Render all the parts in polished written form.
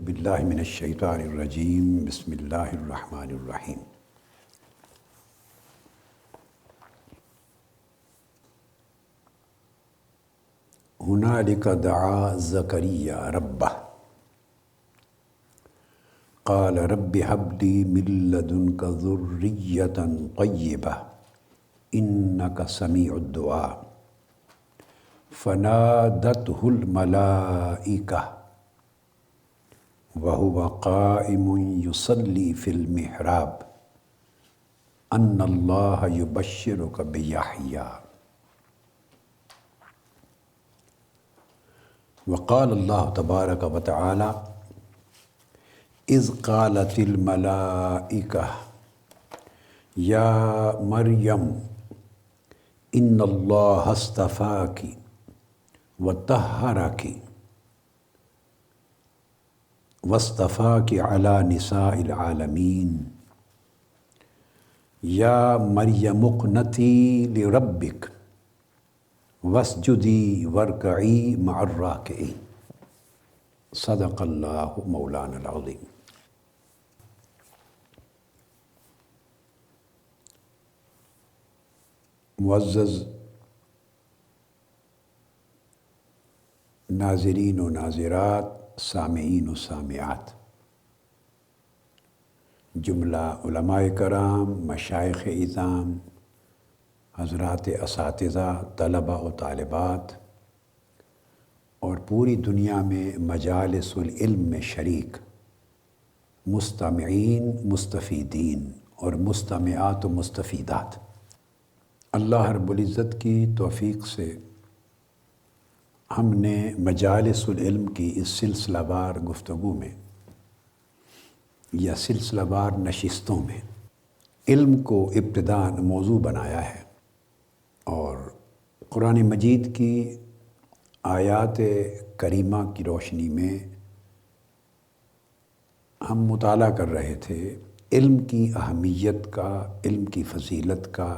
باللہ من الشیطان الرجیم بسم اللہ الرحمن الرحیم۔ ہنالک دعا زکریا ربہ قال رب هب لی من لدنک ذریۃ طیبہ انک سمیع الدعاء فنادته الملائکہ وهو قائم يصلي في المحراب ان اللہ یبشرک بیحییٰ۔ وقال اللہ تبارک و تعالی اذ قالت الملائکہ یا مریم ان اللہ اصطفاک وطہرک واصطفاک علی نساء العالمین یا مریم اقنتی لربک واسجدی وارکعی مع الراکعین۔ صدق اللہ مولانا العظیم۔ معزز ناظرین و ناظرات، سامعین و سامعات، جملہ علماء کرام، مشائخ اعظام، حضرات اساتذہ، طلبہ و طالبات اور پوری دنیا میں مجالس العلم میں شریک مستمعین، مستفیدین اور مستمعات و مستفیدات، اللہ رب العزت کی توفیق سے ہم نے مجالس العلم کی اس سلسلہ وار گفتگو میں یا سلسلہ وار نشستوں میں علم کو ابتداءً موضوع بنایا ہے، اور قرآن مجید کی آیات کریمہ کی روشنی میں ہم مطالعہ کر رہے تھے علم کی اہمیت کا، علم کی فضیلت کا،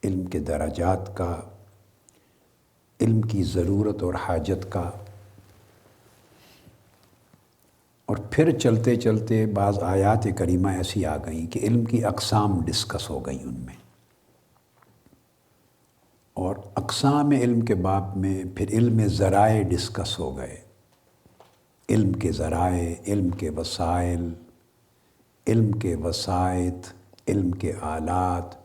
علم کے درجات کا، علم کی ضرورت اور حاجت کا، اور پھر چلتے چلتے بعض آیات کریمہ ایسی آ گئیں کہ علم کی اقسام ڈسکس ہو گئیں ان میں، اور اقسام علم کے باب میں پھر علم ذرائع ڈسکس ہو گئے، علم کے ذرائع، علم کے وسائل، علم کے وسائط، علم کے آلات،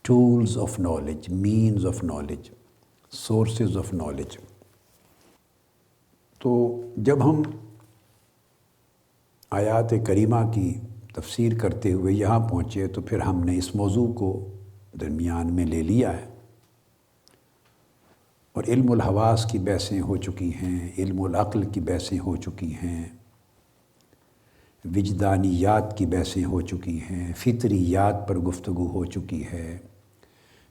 tools of knowledge, means of knowledge, sources of knowledge. تو جب ہم آیات کریمہ کی تفسیر کرتے ہوئے یہاں پہنچے تو پھر ہم نے اس موضوع کو درمیان میں لے لیا ہے، اور علم الحواس کی بحثیں ہو چکی ہیں، علم العقل کی بحثیں ہو چکی ہیں، وجدانیات کی بحثیں ہو چکی ہیں، فطریات پر گفتگو ہو چکی ہے،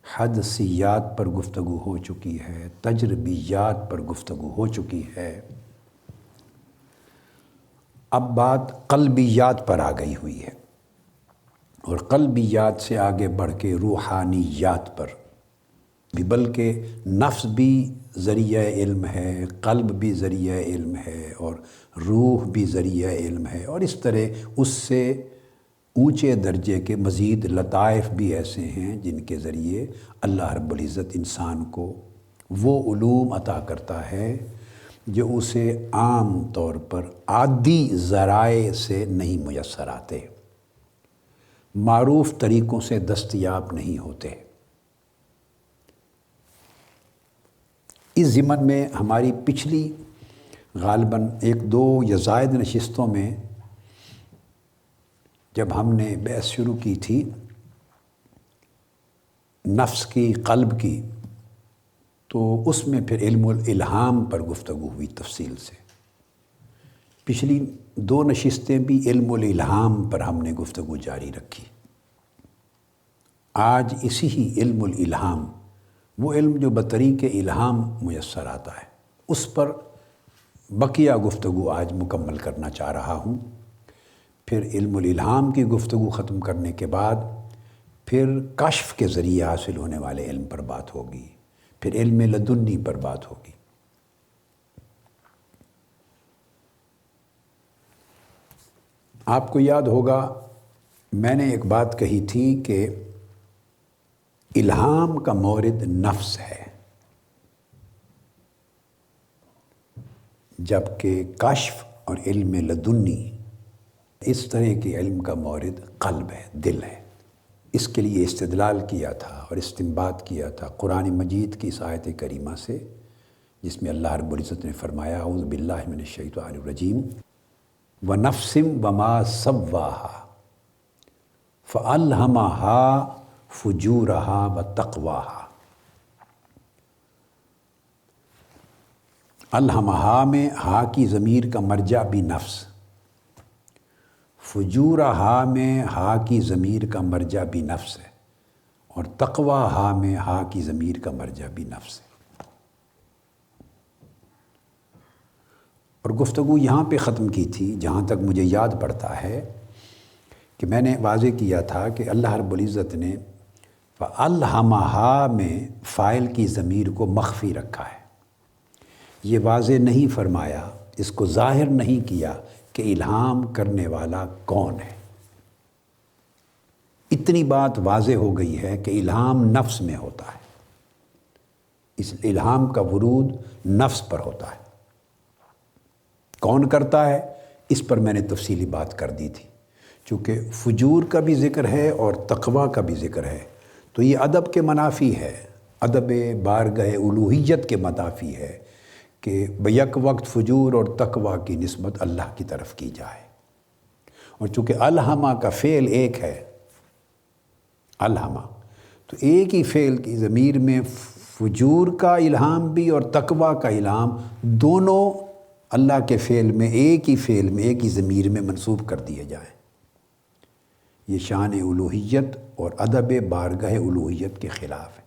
حدسیات پر گفتگو ہو چکی ہے، تجربیات پر گفتگو ہو چکی ہے۔ اب بات قلبیات پر آ گئی ہوئی ہے، اور قلبیات سے آگے بڑھ کے روحانیات پر بھی، بلکہ نفس بھی ذریعہ علم ہے، قلب بھی ذریعہ علم ہے، اور روح بھی ذریعہ علم ہے، اور اس طرح اس سے اونچے درجے کے مزید لطائف بھی ایسے ہیں جن کے ذریعے اللہ رب العزت انسان کو وہ علوم عطا کرتا ہے جو اسے عام طور پر عادی ذرائع سے نہیں میسر آتے، معروف طریقوں سے دستیاب نہیں ہوتے۔ اس ضمن میں ہماری پچھلی غالباً 1-2 یا زائد نشستوں میں جب ہم نے بحث شروع کی تھی نفس کی، قلب کی، تو اس میں پھر علم الالہام پر گفتگو ہوئی تفصیل سے۔ پچھلی 2 نشستیں بھی علم الالہام پر ہم نے گفتگو جاری رکھی۔ آج اسی ہی علم الالہام، وہ علم جو بطریق الہام میسر آتا ہے، اس پر بقیہ گفتگو آج مکمل کرنا چاہ رہا ہوں۔ پھر علم الالہام کی گفتگو ختم کرنے کے بعد پھر کشف کے ذریعے حاصل ہونے والے علم پر بات ہوگی، پھر علم لدنی پر بات ہوگی۔ آپ کو یاد ہوگا میں نے ایک بات کہی تھی کہ الہام کا مورد نفس ہے، جبکہ کشف اور علم لدنی اس طرح کے علم کا مورد قلب ہے، دل ہے۔ اس کے لیے استدلال کیا تھا اور استنباط کیا تھا قرآن مجید کی اس آیت کریمہ سے، جس میں اللہ رب العزت نے فرمایا اعوذ باللہ من الشیطان الرجیم وَنَفْسٍ وَمَا سَوَّاهَا فَأَلْهَمَهَا فُجُورَهَا وَتَقْوَاهَا۔ الہمہا میں ہا کی ضمیر کا مرجع بھی نفس، فجورہا میں ہا کی ضمیر کا مرجع بھی نفس ہے، اور تقویٰ میں ہا کی ضمیر کا مرجع بھی نفس ہے۔ اور گفتگو یہاں پہ ختم کی تھی جہاں تک مجھے یاد پڑتا ہے کہ میں نے واضح کیا تھا کہ اللہ رب العزت نے فَأَلْهَمَهَا میں فاعل کی ضمیر کو مخفی رکھا ہے، یہ واضح نہیں فرمایا، اس کو ظاہر نہیں کیا کہ الہام کرنے والا کون ہے۔ اتنی بات واضح ہو گئی ہے کہ الہام نفس میں ہوتا ہے، اس الہام کا ورود نفس پر ہوتا ہے۔ کون کرتا ہے اس پر میں نے تفصیلی بات کر دی تھی، چونکہ فجور کا بھی ذکر ہے اور تقویٰ کا بھی ذکر ہے، تو یہ ادب کے منافی ہے، ادب بارگاہ الوہیت کے منافی ہے کہ بیک وقت فجور اور تقویٰ کی نسبت اللہ کی طرف کی جائے۔ اور چونکہ الہمہ کا فعل ایک ہے، الہمہ، تو ایک ہی فعل کی ضمیر میں فجور کا الہام بھی اور تقویٰ کا الہام دونوں اللہ کے فعل میں ایک ہی فعل میں ایک ہی ضمیر میں منسوب کر دیے جائیں۔ یہ شان الوہیت اور ادب بارگاہ الوہیت کے خلاف ہے۔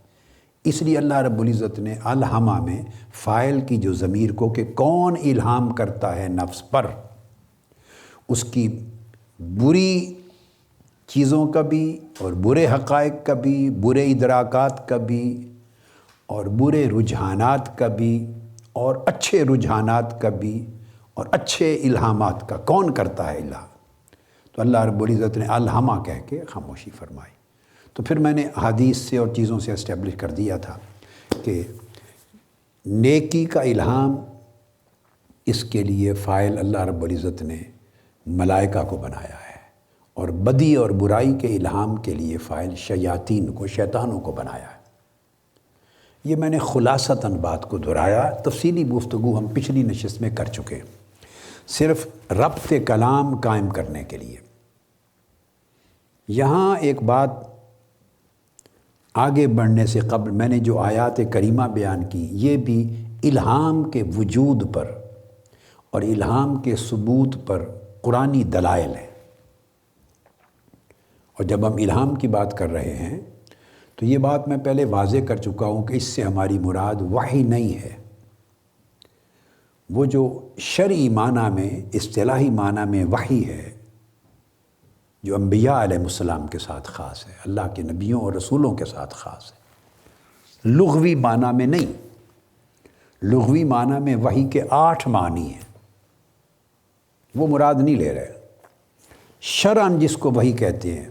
اس لیے اللہ رب العزت نے الہمہ میں فاعل کی جو ضمیر کو کہ کون الہام کرتا ہے نفس پر، اس کی بری چیزوں کا بھی اور برے حقائق کا بھی، برے ادراکات کا بھی اور برے رجحانات کا بھی اور اچھے رجحانات کا بھی اور اچھے الہامات کا کون کرتا ہے الہام، تو اللہ رب العزت نے الہمہ کہہ کے خاموشی فرمائی۔ تو پھر میں نے حدیث سے اور چیزوں سے اسٹیبلش کر دیا تھا کہ نیکی کا الہام، اس کے لیے فاعل اللہ رب العزت نے ملائکہ کو بنایا ہے، اور بدی اور برائی کے الہام کے لیے فاعل شیاطین کو، شیطانوں کو بنایا ہے۔ یہ میں نے خلاصتاً بات کو دہرایا، تفصیلی گفتگو ہم پچھلی نشست میں کر چکے، صرف ربط کلام قائم کرنے کے لیے۔ یہاں ایک بات آگے بڑھنے سے قبل میں نے جو آیات کریمہ بیان کی، یہ بھی الہام کے وجود پر اور الہام کے ثبوت پر قرآنی دلائل ہیں۔ اور جب ہم الہام کی بات کر رہے ہیں تو یہ بات میں پہلے واضح کر چکا ہوں کہ اس سے ہماری مراد وحی نہیں ہے، وہ جو شرعی معنی میں، اصطلاحی معنی میں وحی ہے، جو انبیاء علیہ السلام کے ساتھ خاص ہے، اللہ کے نبیوں اور رسولوں کے ساتھ خاص ہے، لغوی معنی میں نہیں۔ لغوی معنی میں وحی کے 8 معنی ہیں، وہ مراد نہیں لے رہے۔ شرعاً جس کو وحی کہتے ہیں،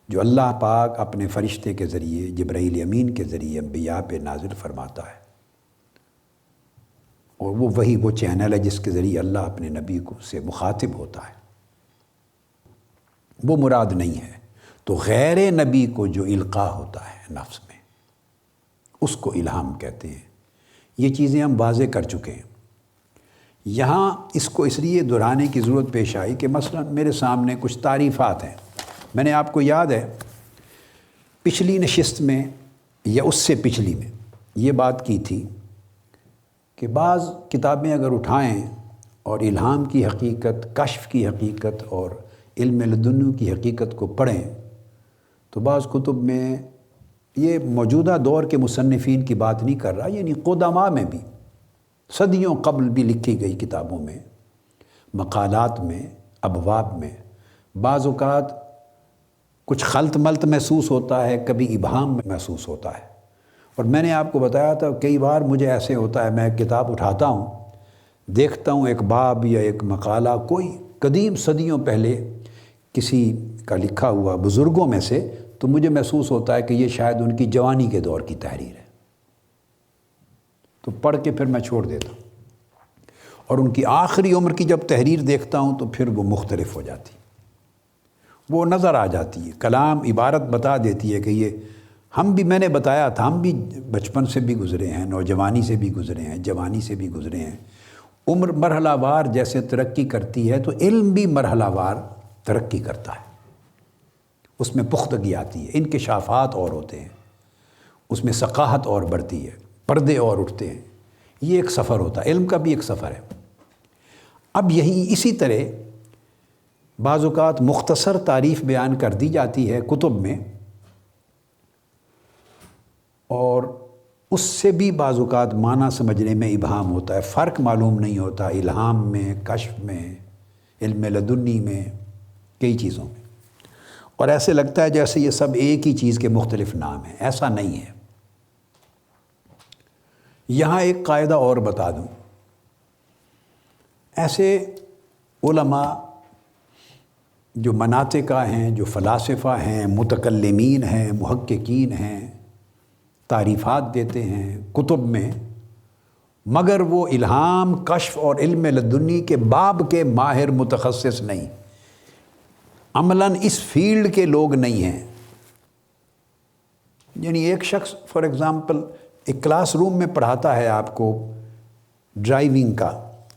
جو اللہ پاک اپنے فرشتے کے ذریعے، جبرائیل امین کے ذریعے انبیاء پہ نازل فرماتا ہے، اور وہ وہی وہ چینل ہے جس کے ذریعے اللہ اپنے نبی کو سے مخاطب ہوتا ہے، وہ مراد نہیں ہے۔ تو غیر نبی کو جو القاء ہوتا ہے نفس میں، اس کو الہام کہتے ہیں۔ یہ چیزیں ہم واضح کر چکے ہیں۔ یہاں اس کو اس لیے دہرانے کی ضرورت پیش آئی کہ مثلا میرے سامنے کچھ تعریفات ہیں۔ میں نے آپ کو یاد ہے پچھلی نشست میں یا اس سے پچھلی میں یہ بات کی تھی کہ بعض کتابیں اگر اٹھائیں اور الہام کی حقیقت، کشف کی حقیقت اور علم لدنی کی حقیقت کو پڑھیں تو بعض کتب میں، یہ موجودہ دور کے مصنفین کی بات نہیں کر رہا، یعنی قدماء میں بھی صدیوں قبل بھی لکھی گئی کتابوں میں، مقالات میں، ابواب میں بعض اوقات کچھ خلط ملط محسوس ہوتا ہے، کبھی ابہام محسوس ہوتا ہے۔ اور میں نے آپ کو بتایا تھا کئی بار مجھے ایسے ہوتا ہے، میں ایک کتاب اٹھاتا ہوں، دیکھتا ہوں ایک باب یا ایک مقالہ کوئی قدیم صدیوں پہلے کسی کا لکھا ہوا بزرگوں میں سے، تو مجھے محسوس ہوتا ہے کہ یہ شاید ان کی جوانی کے دور کی تحریر ہے، تو پڑھ کے پھر میں چھوڑ دیتا ہوں، اور ان کی آخری عمر کی جب تحریر دیکھتا ہوں تو پھر وہ مختلف ہو جاتی، وہ نظر آ جاتی ہے، کلام عبارت بتا دیتی ہے کہ یہ میں نے بتایا تھا، ہم بھی بچپن سے بھی گزرے ہیں، نوجوانی سے بھی گزرے ہیں، جوانی سے بھی گزرے ہیں۔ عمر مرحلہ وار جیسے ترقی کرتی ہے تو علم بھی مرحلہ وار ترقی کرتا ہے، اس میں پختگی آتی ہے، انکشافات اور ہوتے ہیں، اس میں ثقافت اور بڑھتی ہے، پردے اور اٹھتے ہیں، یہ ایک سفر ہوتا ہے، علم کا بھی ایک سفر ہے۔ اب یہی اسی طرح بعض اوقات مختصر تعریف بیان کر دی جاتی ہے کتب میں، اور اس سے بھی بعض اوقات معنی سمجھنے میں ابہام ہوتا ہے، فرق معلوم نہیں ہوتا الہام میں، کشف میں، علم لدنی میں، کئی چیزوں میں، اور ایسے لگتا ہے جیسے یہ سب ایک ہی چیز کے مختلف نام ہیں، ایسا نہیں ہے۔ یہاں ایک قاعدہ اور بتا دوں، ایسے علماء جو مناطقہ ہیں، جو فلاسفہ ہیں، متکلمین ہیں، محققین ہیں، تعریفات دیتے ہیں کتب میں، مگر وہ الہام، کشف اور علم لدنی کے باب کے ماہر متخصص نہیں، عملاً اس فیلڈ کے لوگ نہیں ہیں۔ یعنی ایک شخص فار ایگزامپل ایک کلاس روم میں پڑھاتا ہے آپ کو ڈرائیونگ کا،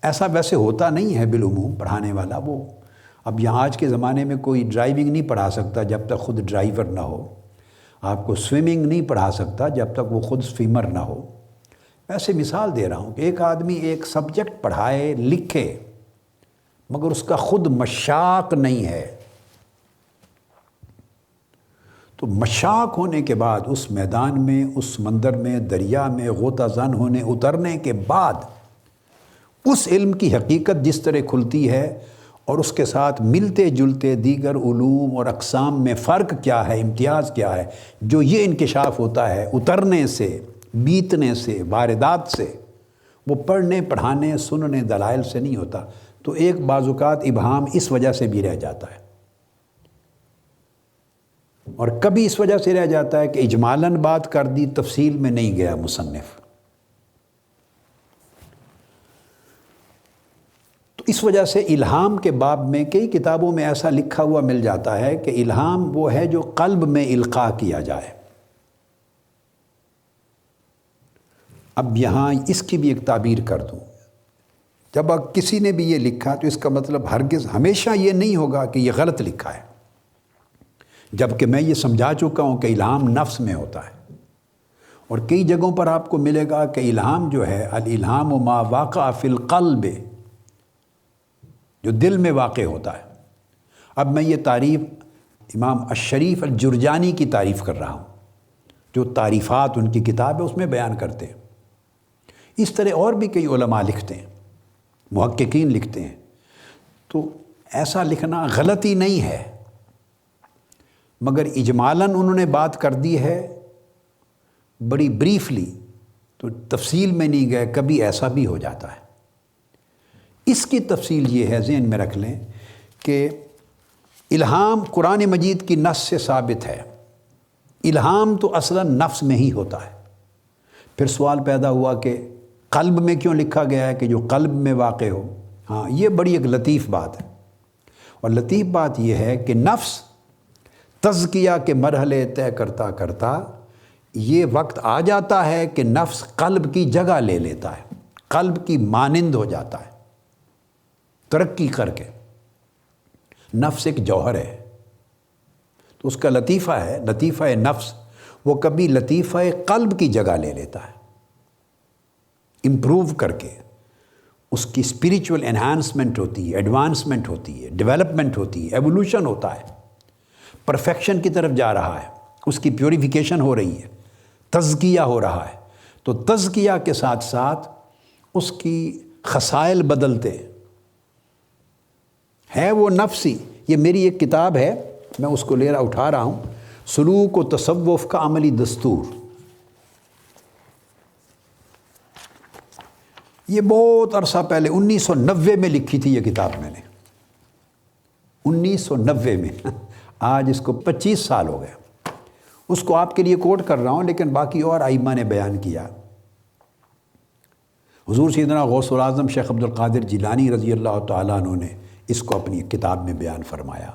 ایسا ویسے ہوتا نہیں ہے بالعموم پڑھانے والا، وہ اب یہاں آج کے زمانے میں کوئی ڈرائیونگ نہیں پڑھا سکتا جب تک خود ڈرائیور نہ ہو، آپ کو سوئمنگ نہیں پڑھا سکتا جب تک وہ خود سوئمر نہ ہو۔ ویسے مثال دے رہا ہوں کہ ایک آدمی ایک سبجیکٹ پڑھائے، لکھے، مگر اس کا خود مشاق نہیں ہے، تو مشاق ہونے کے بعد اس میدان میں، اس سمندر میں، دریا میں غوطہ زن ہونے اترنے کے بعد اس علم کی حقیقت جس طرح کھلتی ہے، اور اس کے ساتھ ملتے جلتے دیگر علوم اور اقسام میں فرق کیا ہے، امتیاز کیا ہے، جو یہ انکشاف ہوتا ہے اترنے سے، بیتنے سے، واردات سے، وہ پڑھنے، پڑھانے، سننے، دلائل سے نہیں ہوتا، تو ایک بعض اوقات ابہام اس وجہ سے بھی رہ جاتا ہے، اور کبھی اس وجہ سے رہ جاتا ہے کہ اجمالاً بات کر دی، تفصیل میں نہیں گیا مصنف۔ تو اس وجہ سے الہام کے باب میں کئی کتابوں میں ایسا لکھا ہوا مل جاتا ہے کہ الہام وہ ہے جو قلب میں القاء کیا جائے۔ اب یہاں اس کی بھی ایک تعبیر کر دوں، جب کسی نے بھی یہ لکھا تو اس کا مطلب ہرگز ہمیشہ یہ نہیں ہوگا کہ یہ غلط لکھا ہے، جبکہ میں یہ سمجھا چکا ہوں کہ الہام نفس میں ہوتا ہے، اور کئی جگہوں پر آپ کو ملے گا کہ الہام جو ہے الالہام ما واقع فی القلب، جو دل میں واقع ہوتا ہے۔ اب میں یہ تعریف امام الشریف الجرجانی کی تعریف کر رہا ہوں، جو تعریفات ان کی کتاب ہے اس میں بیان کرتے ہیں۔ اس طرح اور بھی کئی علماء لکھتے ہیں، محققین لکھتے ہیں، تو ایسا لکھنا غلطی نہیں ہے، مگر اجمالاً انہوں نے بات کر دی ہے بڑی بریفلی، تو تفصیل میں نہیں گئے، کبھی ایسا بھی ہو جاتا ہے۔ اس کی تفصیل یہ ہے، ذہن میں رکھ لیں کہ الہام قرآن مجید کی نص سے ثابت ہے، الہام تو اصلاً نفس میں ہی ہوتا ہے۔ پھر سوال پیدا ہوا کہ قلب میں کیوں لکھا گیا ہے کہ جو قلب میں واقع ہو؟ ہاں، یہ بڑی ایک لطیف بات ہے، اور لطیف بات یہ ہے کہ نفس تزکیہ کے مرحلے طے کرتا کرتا یہ وقت آ جاتا ہے کہ نفس قلب کی جگہ لے لیتا ہے، قلب کی مانند ہو جاتا ہے، ترقی کر کے۔ نفس ایک جوہر ہے، تو اس کا لطیفہ ہے، لطیفہ نفس، وہ کبھی لطیفہ قلب کی جگہ لے لیتا ہے، امپروو کر کے، اس کی اسپریچول انہانسمنٹ ہوتی ہے، ایڈوانسمنٹ ہوتی ہے، ڈیولپمنٹ ہوتی ہے، ایوولوشن ہوتا ہے، پرفیکشن کی طرف جا رہا ہے، اس کی پیوریفیکیشن ہو رہی ہے، تزکیہ ہو رہا ہے۔ تو تزکیہ کے ساتھ ساتھ اس کی خصائل بدلتے ہے، وہ نفسی۔ یہ میری ایک کتاب ہے، میں اس کو اٹھا رہا ہوں، سلوک و تصوف کا عملی دستور۔ یہ بہت عرصہ پہلے 1990 میں لکھی تھی یہ کتاب میں نے، 1990 میں، آج اس کو 25 سال ہو گئے۔ اس کو آپ کے لیے کوٹ کر رہا ہوں، لیکن باقی اور ائمہ نے بیان کیا۔ حضور سیدنا غوث العظم شیخ عبد القادر جیلانی رضی اللہ تعالیٰ عنہ نے اس کو اپنی کتاب میں بیان فرمایا۔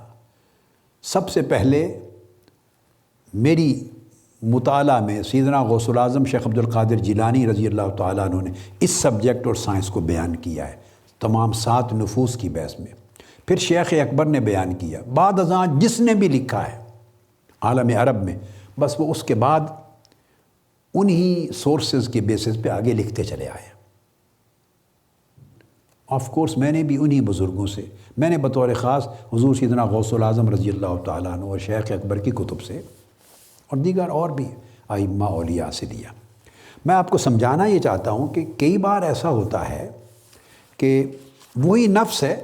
سب سے پہلے میری مطالعہ میں سیدنا غوث العظم شیخ عبد القادر جیلانی رضی اللہ تعالیٰ عنہ نے اس سبجیکٹ اور سائنس کو بیان کیا ہے، تمام 7 نفوس کی بحث میں۔ پھر شیخ اکبر نے بیان کیا، بعد ازاں جس نے بھی لکھا ہے عالم عرب میں، بس وہ اس کے بعد انہی سورسز کے بیسس پہ آگے لکھتے چلے آئے۔ آف کورس میں نے بھی انہی بزرگوں سے، میں نے بطور خاص حضور سیدنا غوث العظم رضی اللہ تعالیٰ عنہ اور شیخ اکبر کی کتب سے اور دیگر اور بھی ائمہ اولیاء سے لیا۔ میں آپ کو سمجھانا یہ چاہتا ہوں کہ کئی بار ایسا ہوتا ہے کہ وہی نفس ہے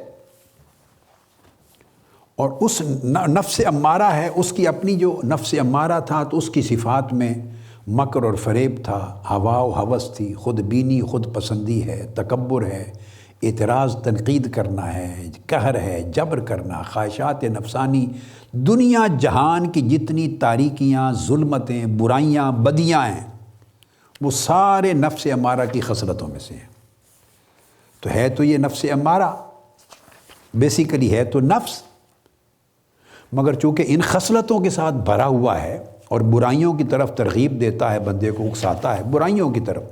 اور اس نفس امارہ ہے، اس کی اپنی جو نفس امارہ تھا تو اس کی صفات میں مکر اور فریب تھا، ہوا و ہوس تھی، خود بینی خود پسندی ہے، تکبر ہے، اعتراض تنقید کرنا ہے، قہر ہے، جبر کرنا، خواہشات نفسانی، دنیا جہان کی جتنی تاریکیاں، ظلمتیں، برائیاں، بدیاں ہیں، وہ سارے نفس امارہ کی خصلتوں میں سے ہیں۔ تو ہے تو یہ نفس امارہ، بیسیکلی ہے تو نفس، مگر چونکہ ان خصلتوں کے ساتھ بھرا ہوا ہے اور برائیوں کی طرف ترغیب دیتا ہے، بندے کو اکساتا ہے برائیوں کی طرف،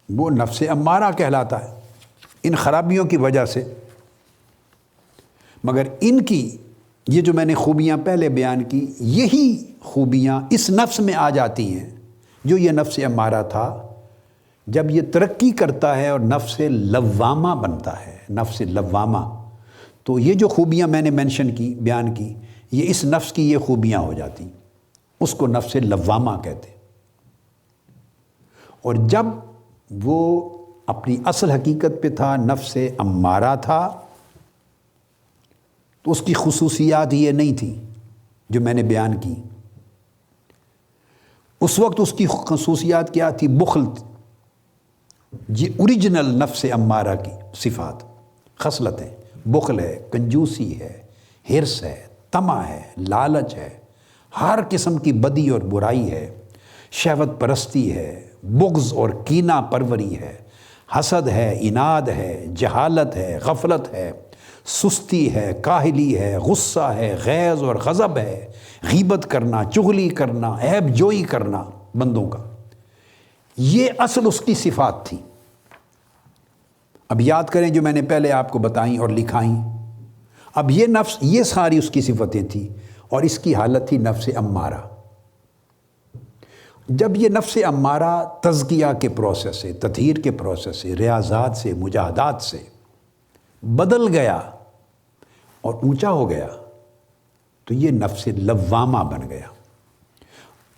وہ نفس امارہ کہلاتا ہے ان خرابیوں کی وجہ سے۔ مگر ان کی یہ جو میں نے خوبیاں پہلے بیان کی، یہی خوبیاں اس نفس میں آ جاتی ہیں جو یہ نفس امارہ تھا۔ جب یہ ترقی کرتا ہے اور نفس لوامہ بنتا ہے، نفس لوامہ، تو یہ جو خوبیاں میں نے مینشن کی، بیان کی، یہ اس نفس کی یہ خوبیاں ہو جاتی، اس کو نفس لوامہ کہتے۔ اور جب وہ اپنی اصل حقیقت پہ تھا، نفس امارہ تھا، تو اس کی خصوصیات یہ نہیں تھی جو میں نے بیان کی۔ اس وقت اس کی خصوصیات کیا تھی؟ بخل، یہ اوریجنل نفس امارہ کی صفات، خصلتیں، بخل ہے، کنجوسی ہے، حرص ہے، طمع ہے، لالچ ہے، ہر قسم کی بدی اور برائی ہے، شہوت پرستی ہے، بغض اور کینہ پروری ہے، حسد ہے، عناد ہے، جہالت ہے، غفلت ہے، سستی ہے، کاہلی ہے، غصہ ہے، غیظ اور غضب ہے، غیبت کرنا، چغلی کرنا، عیب جوئی کرنا بندوں کا، یہ اصل اس کی صفات تھی۔ اب یاد کریں جو میں نے پہلے آپ کو بتائیں اور لکھائیں، اب یہ نفس، یہ ساری اس کی صفتیں تھیں اور اس کی حالت تھی نفس امارہ۔ جب یہ نفس امارہ تزکیہ کے پروسیس سے، تطہیر کے پروسیس سے، ریاضات سے، مجاہدات سے بدل گیا اور اونچا ہو گیا، تو یہ نفس لوامہ بن گیا۔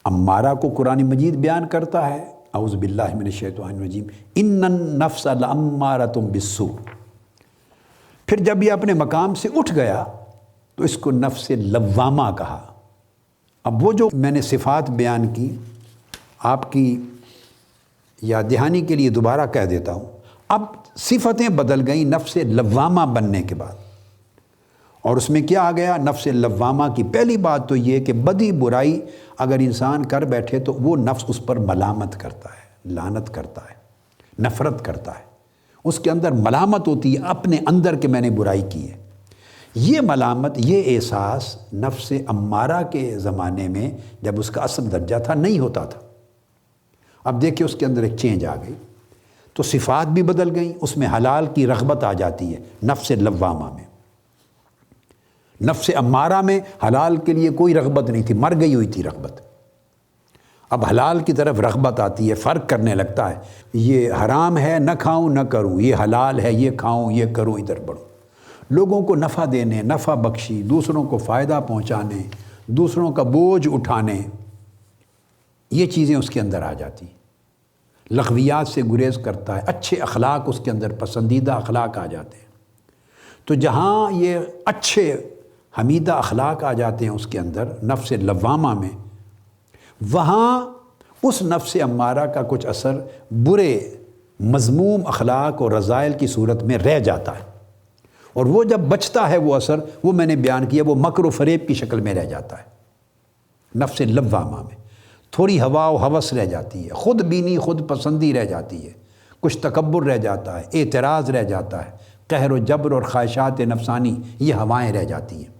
امارہ کو قرآن مجید بیان کرتا ہے، اعوذ باللہ من الشیطان الرجیم، ان النفس لامارۃ بالسوء۔ پھر جب یہ اپنے مقام سے اٹھ گیا تو اس کو نفس لوامہ کہا۔ اب وہ جو میں نے صفات بیان کی، آپ کی یاد دہانی کے لیے دوبارہ کہہ دیتا ہوں۔ اب صفتیں بدل گئیں نفس لوامہ بننے کے بعد، اور اس میں کیا آ گیا؟ نفس لوامہ کی پہلی بات تو یہ کہ بدی برائی اگر انسان کر بیٹھے تو وہ نفس اس پر ملامت کرتا ہے، لعنت کرتا ہے، نفرت کرتا ہے، اس کے اندر ملامت ہوتی ہے اپنے اندر کہ میں نے برائی کی ہے۔ یہ ملامت، یہ احساس نفس امارہ کے زمانے میں جب اس کا اصل درجہ تھا نہیں ہوتا تھا۔ اب دیکھیں اس کے اندر ایک چینج آ گئی، تو صفات بھی بدل گئیں، اس میں حلال کی رغبت آ جاتی ہے نفس لوامہ میں۔ نفس امارہ میں حلال کے لیے کوئی رغبت نہیں تھی، مر گئی ہوئی تھی رغبت۔ اب حلال کی طرف رغبت آتی ہے، فرق کرنے لگتا ہے، یہ حرام ہے نہ کھاؤں نہ کروں، یہ حلال ہے یہ کھاؤں یہ کروں، ادھر بڑھوں۔ لوگوں کو نفع دینے، نفع بخشی، دوسروں کو فائدہ پہنچانے، دوسروں کا بوجھ اٹھانے، یہ چیزیں اس کے اندر آ جاتی۔ لغویات سے گریز کرتا ہے، اچھے اخلاق اس کے اندر، پسندیدہ اخلاق آ جاتے ہیں۔ تو جہاں یہ اچھے حمیدہ اخلاق آ جاتے ہیں اس کے اندر نفس لوامہ میں، وہاں اس نفس امارہ کا کچھ اثر برے مذموم اخلاق اور رذائل کی صورت میں رہ جاتا ہے۔ اور وہ جب بچتا ہے وہ اثر، وہ میں نے بیان کیا، وہ مکر و فریب کی شکل میں رہ جاتا ہے نفس لوامہ میں۔ تھوڑی ہوا و ہوس رہ جاتی ہے، خود بینی خود پسندی رہ جاتی ہے، کچھ تکبر رہ جاتا ہے، اعتراض رہ جاتا ہے، قہر و جبر اور خواہشات نفسانی یہ ہوائیں رہ جاتی ہیں۔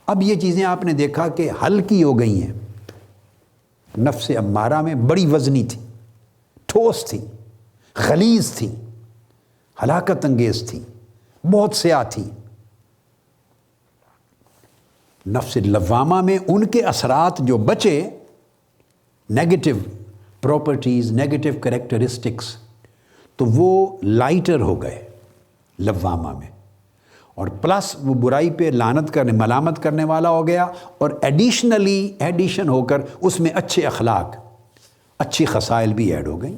اب یہ چیزیں آپ نے دیکھا کہ ہلکی ہو گئی ہیں، نفس امارہ میں بڑی وزنی تھی، ٹھوس تھی، غلیظ تھی، ہلاکت انگیز تھی، بہت سیاہ تھی۔ نفس لوامہ میں ان کے اثرات جو بچے، نیگیٹو پراپرٹیز، نیگیٹو کریکٹرسٹکس، تو وہ لائٹر ہو گئے لوامہ میں، اور پلس وہ برائی پہ لعنت کرنے، ملامت کرنے والا ہو گیا، اور ایڈیشن ہو کر اس میں اچھے اخلاق، اچھی خصائل بھی ایڈ ہو گئیں۔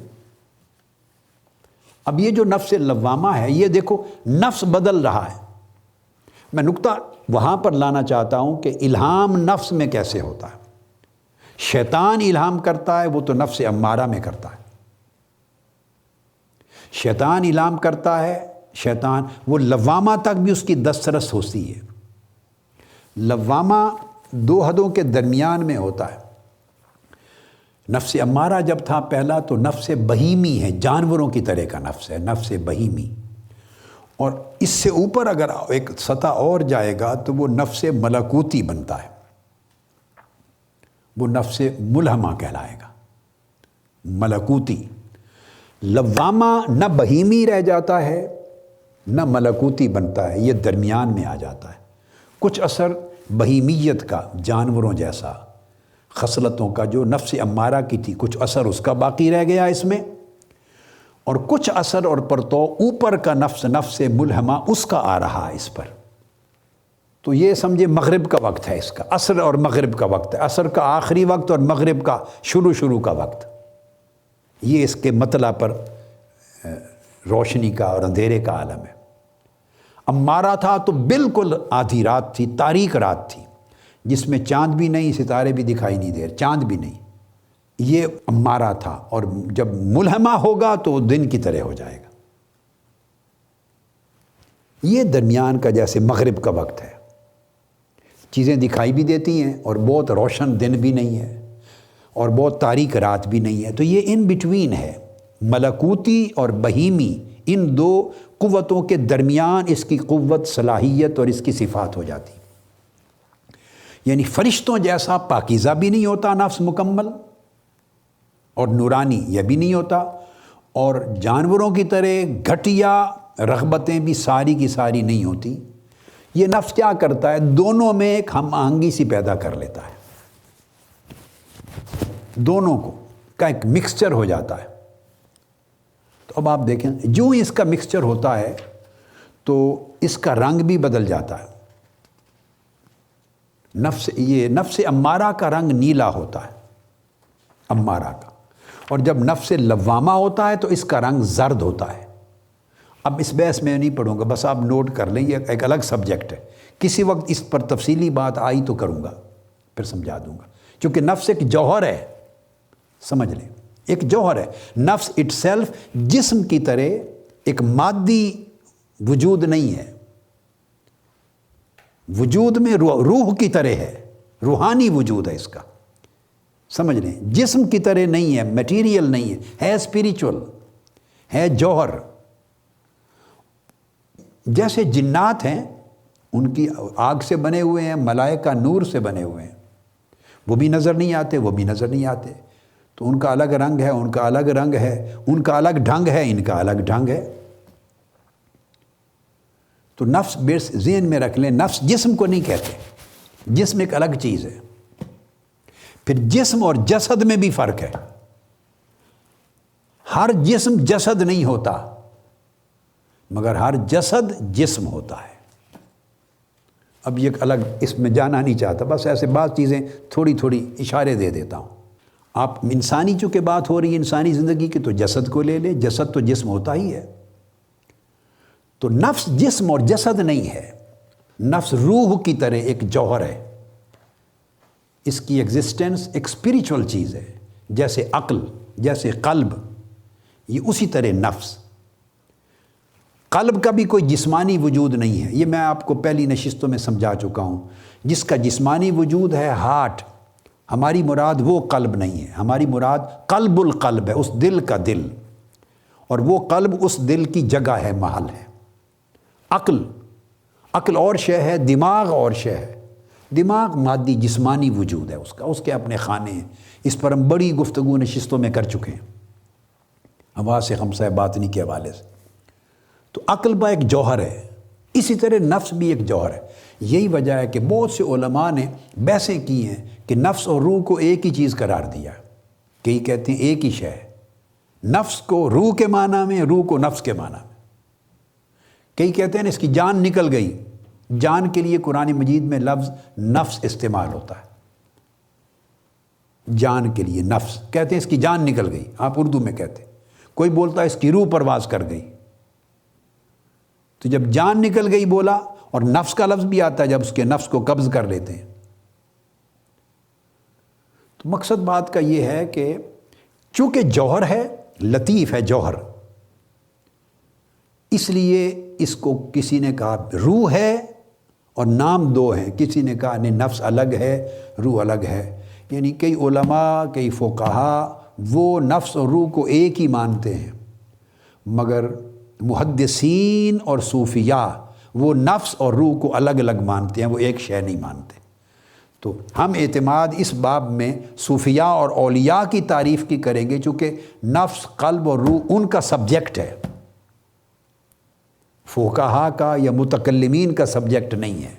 اب یہ جو نفس لوامہ ہے، یہ دیکھو نفس بدل رہا ہے۔ میں نقطہ وہاں پر لانا چاہتا ہوں کہ الہام نفس میں کیسے ہوتا ہے۔ شیطان الہام کرتا ہے، وہ تو نفس امارہ میں کرتا ہے۔ شیطان الہام کرتا ہے، شیطان وہ لوامہ تک بھی اس کی دسترس ہوتی ہے۔ لوامہ دو حدوں کے درمیان میں ہوتا ہے۔ نفس امارہ جب تھا پہلا تو نفس بہیمی ہے، جانوروں کی طرح کا نفس ہے، نفس بہیمی، اور اس سے اوپر اگر ایک سطح اور جائے گا تو وہ نفس ملکوتی بنتا ہے، وہ نفس ملہمہ کہلائے گا، ملکوتی۔ لوامہ نہ بہیمی رہ جاتا ہے نہ ملکوتی بنتا ہے، یہ درمیان میں آ جاتا ہے۔ کچھ اثر بہیمیت کا، جانوروں جیسا خصلتوں کا جو نفس امارہ کی تھی، کچھ اثر اس کا باقی رہ گیا اس میں، اور کچھ اثر اور پرتو اوپر کا نفس ملہمہ اس کا آ رہا ہے اس پر۔ تو یہ سمجھے مغرب کا وقت ہے اس کا، عصر اور مغرب کا وقت ہے، عصر کا آخری وقت اور مغرب کا شروع کا وقت۔ یہ اس کے مطلع پر روشنی کا اور اندھیرے کا عالم ہے۔ امارہ تھا تو بالکل آدھی رات تھی، تاریک رات تھی، جس میں چاند بھی نہیں، ستارے بھی دکھائی نہیں دے رہے، چاند بھی نہیں، یہ امارہ تھا۔ اور جب ملہمہ ہوگا تو دن کی طرح ہو جائے گا۔ یہ درمیان کا جیسے مغرب کا وقت ہے، چیزیں دکھائی بھی دیتی ہیں اور بہت روشن دن بھی نہیں ہے اور بہت تاریک رات بھی نہیں ہے، تو یہ ان بٹوین ہے، ملکوتی اور بہیمی، ان دو قوتوں کے درمیان اس کی قوت، صلاحیت اور اس کی صفات ہو جاتی۔ یعنی فرشتوں جیسا پاکیزہ بھی نہیں ہوتا نفس مکمل اور نورانی، یہ بھی نہیں ہوتا، اور جانوروں کی طرح گھٹیا رغبتیں بھی ساری کی ساری نہیں ہوتی۔ یہ نفس کیا کرتا ہے؟ دونوں میں ایک ہم آہنگی سی پیدا کر لیتا ہے، دونوں کو کا ایک مکسچر ہو جاتا ہے۔ تو اب آپ دیکھیں، جو اس کا مکسچر ہوتا ہے تو اس کا رنگ بھی بدل جاتا ہے۔ نفس امارہ کا رنگ نیلا ہوتا ہے، امارہ کا، اور جب نفس لوامہ ہوتا ہے تو اس کا رنگ زرد ہوتا ہے۔ اب اس بحث میں نہیں پڑھوں گا، بس آپ نوٹ کر لیں، یہ ایک الگ سبجیکٹ ہے، کسی وقت اس پر تفصیلی بات آئی تو کروں گا، پھر سمجھا دوں گا، کیونکہ نفس ایک جوہر ہے، سمجھ لیں، ایک جوہر ہے۔ نفس اٹ سیلف جسم کی طرح ایک مادی وجود نہیں ہے، وجود میں روح کی طرح ہے، روحانی وجود ہے اس کا، سمجھ لیں، جسم کی طرح نہیں ہے، میٹیریل نہیں ہے اسپیریچول، ہے جوہر۔ جیسے جنات ہیں، ان کی آگ سے بنے ہوئے ہیں، ملائکہ نور سے بنے ہوئے ہیں، وہ بھی نظر نہیں آتے، وہ بھی نظر نہیں آتے، تو ان کا الگ رنگ ہے، ان کا الگ رنگ ہے، ان کا الگ ڈھنگ ہے، ان کا الگ ڈھنگ ہے۔ تو نفس بیس ذہن میں رکھ لیں، نفس جسم کو نہیں کہتے، جسم ایک الگ چیز ہے۔ پھر جسم اور جسد میں بھی فرق ہے، ہر جسم جسد نہیں ہوتا، مگر ہر جسد جسم ہوتا ہے۔ اب یہ الگ، اس میں جانا نہیں چاہتا، بس ایسے بعض چیزیں تھوڑی تھوڑی اشارے دے دیتا ہوں۔ آپ انسانی چونکہ بات ہو رہی ہے انسانی زندگی کی، تو جسد کو لے لے، جسد تو جسم ہوتا ہی ہے۔ تو نفس جسم اور جسد نہیں ہے، نفس روح کی طرح ایک جوہر ہے، اس کی ایگزسٹنس ایک اسپریچول چیز ہے، جیسے عقل، جیسے قلب، یہ اسی طرح نفس۔ قلب کا بھی کوئی جسمانی وجود نہیں ہے، یہ میں آپ کو پہلی نشستوں میں سمجھا چکا ہوں۔ جس کا جسمانی وجود ہے ہارٹ، ہماری مراد وہ قلب نہیں ہے، ہماری مراد قلب القلب ہے، اس دل کا دل، اور وہ قلب اس دل کی جگہ ہے، محل ہے۔ عقل اور شے ہے، دماغ اور شے ہے۔ دماغ مادی جسمانی وجود ہے، اس کے اپنے خانے ہیں، اس پر ہم بڑی گفتگو نشستوں میں کر چکے ہیں حواس خمسہ باطنی کے حوالے سے۔ تو عقل با ایک جوہر ہے، اسی طرح نفس بھی ایک جوہر ہے۔ یہی وجہ ہے کہ بہت سے علماء نے بحثیں کی ہیں کہ نفس اور روح کو ایک ہی چیز قرار دیا، کئی کہتے ہیں ایک ہی شے ہے، نفس کو روح کے معنی میں، روح کو نفس کے معنی میں۔ کئی کہتے ہیں اس کی جان نکل گئی، جان کے لیے قرآن مجید میں لفظ نفس استعمال ہوتا ہے، جان کے لیے نفس کہتے ہیں اس کی جان نکل گئی، آپ اردو میں کہتے ہیں۔ کوئی بولتا ہے اس کی روح پرواز کر گئی۔ تو جب جان نکل گئی بولا، اور نفس کا لفظ بھی آتا ہے جب اس کے نفس کو قبض کر لیتے ہیں۔ تو مقصد بات کا یہ ہے کہ چونکہ جوہر ہے، لطیف ہے جوہر، اس لیے اس کو کسی نے کہا روح ہے، اور نام دو ہیں، کسی نے کہا نہیں نفس الگ ہے، روح الگ ہے۔ یعنی کئی علماء، کئی فقہا وہ نفس اور روح کو ایک ہی مانتے ہیں، مگر محدثین اور صوفیاء وہ نفس اور روح کو الگ الگ مانتے ہیں، وہ ایک شے نہیں مانتے۔ تو ہم اعتماد اس باب میں صوفیاء اور اولیاء کی تعریف کی کریں گے، چونکہ نفس، قلب اور روح ان کا سبجیکٹ ہے، فقہا کا یا متکلمین کا سبجیکٹ نہیں ہے۔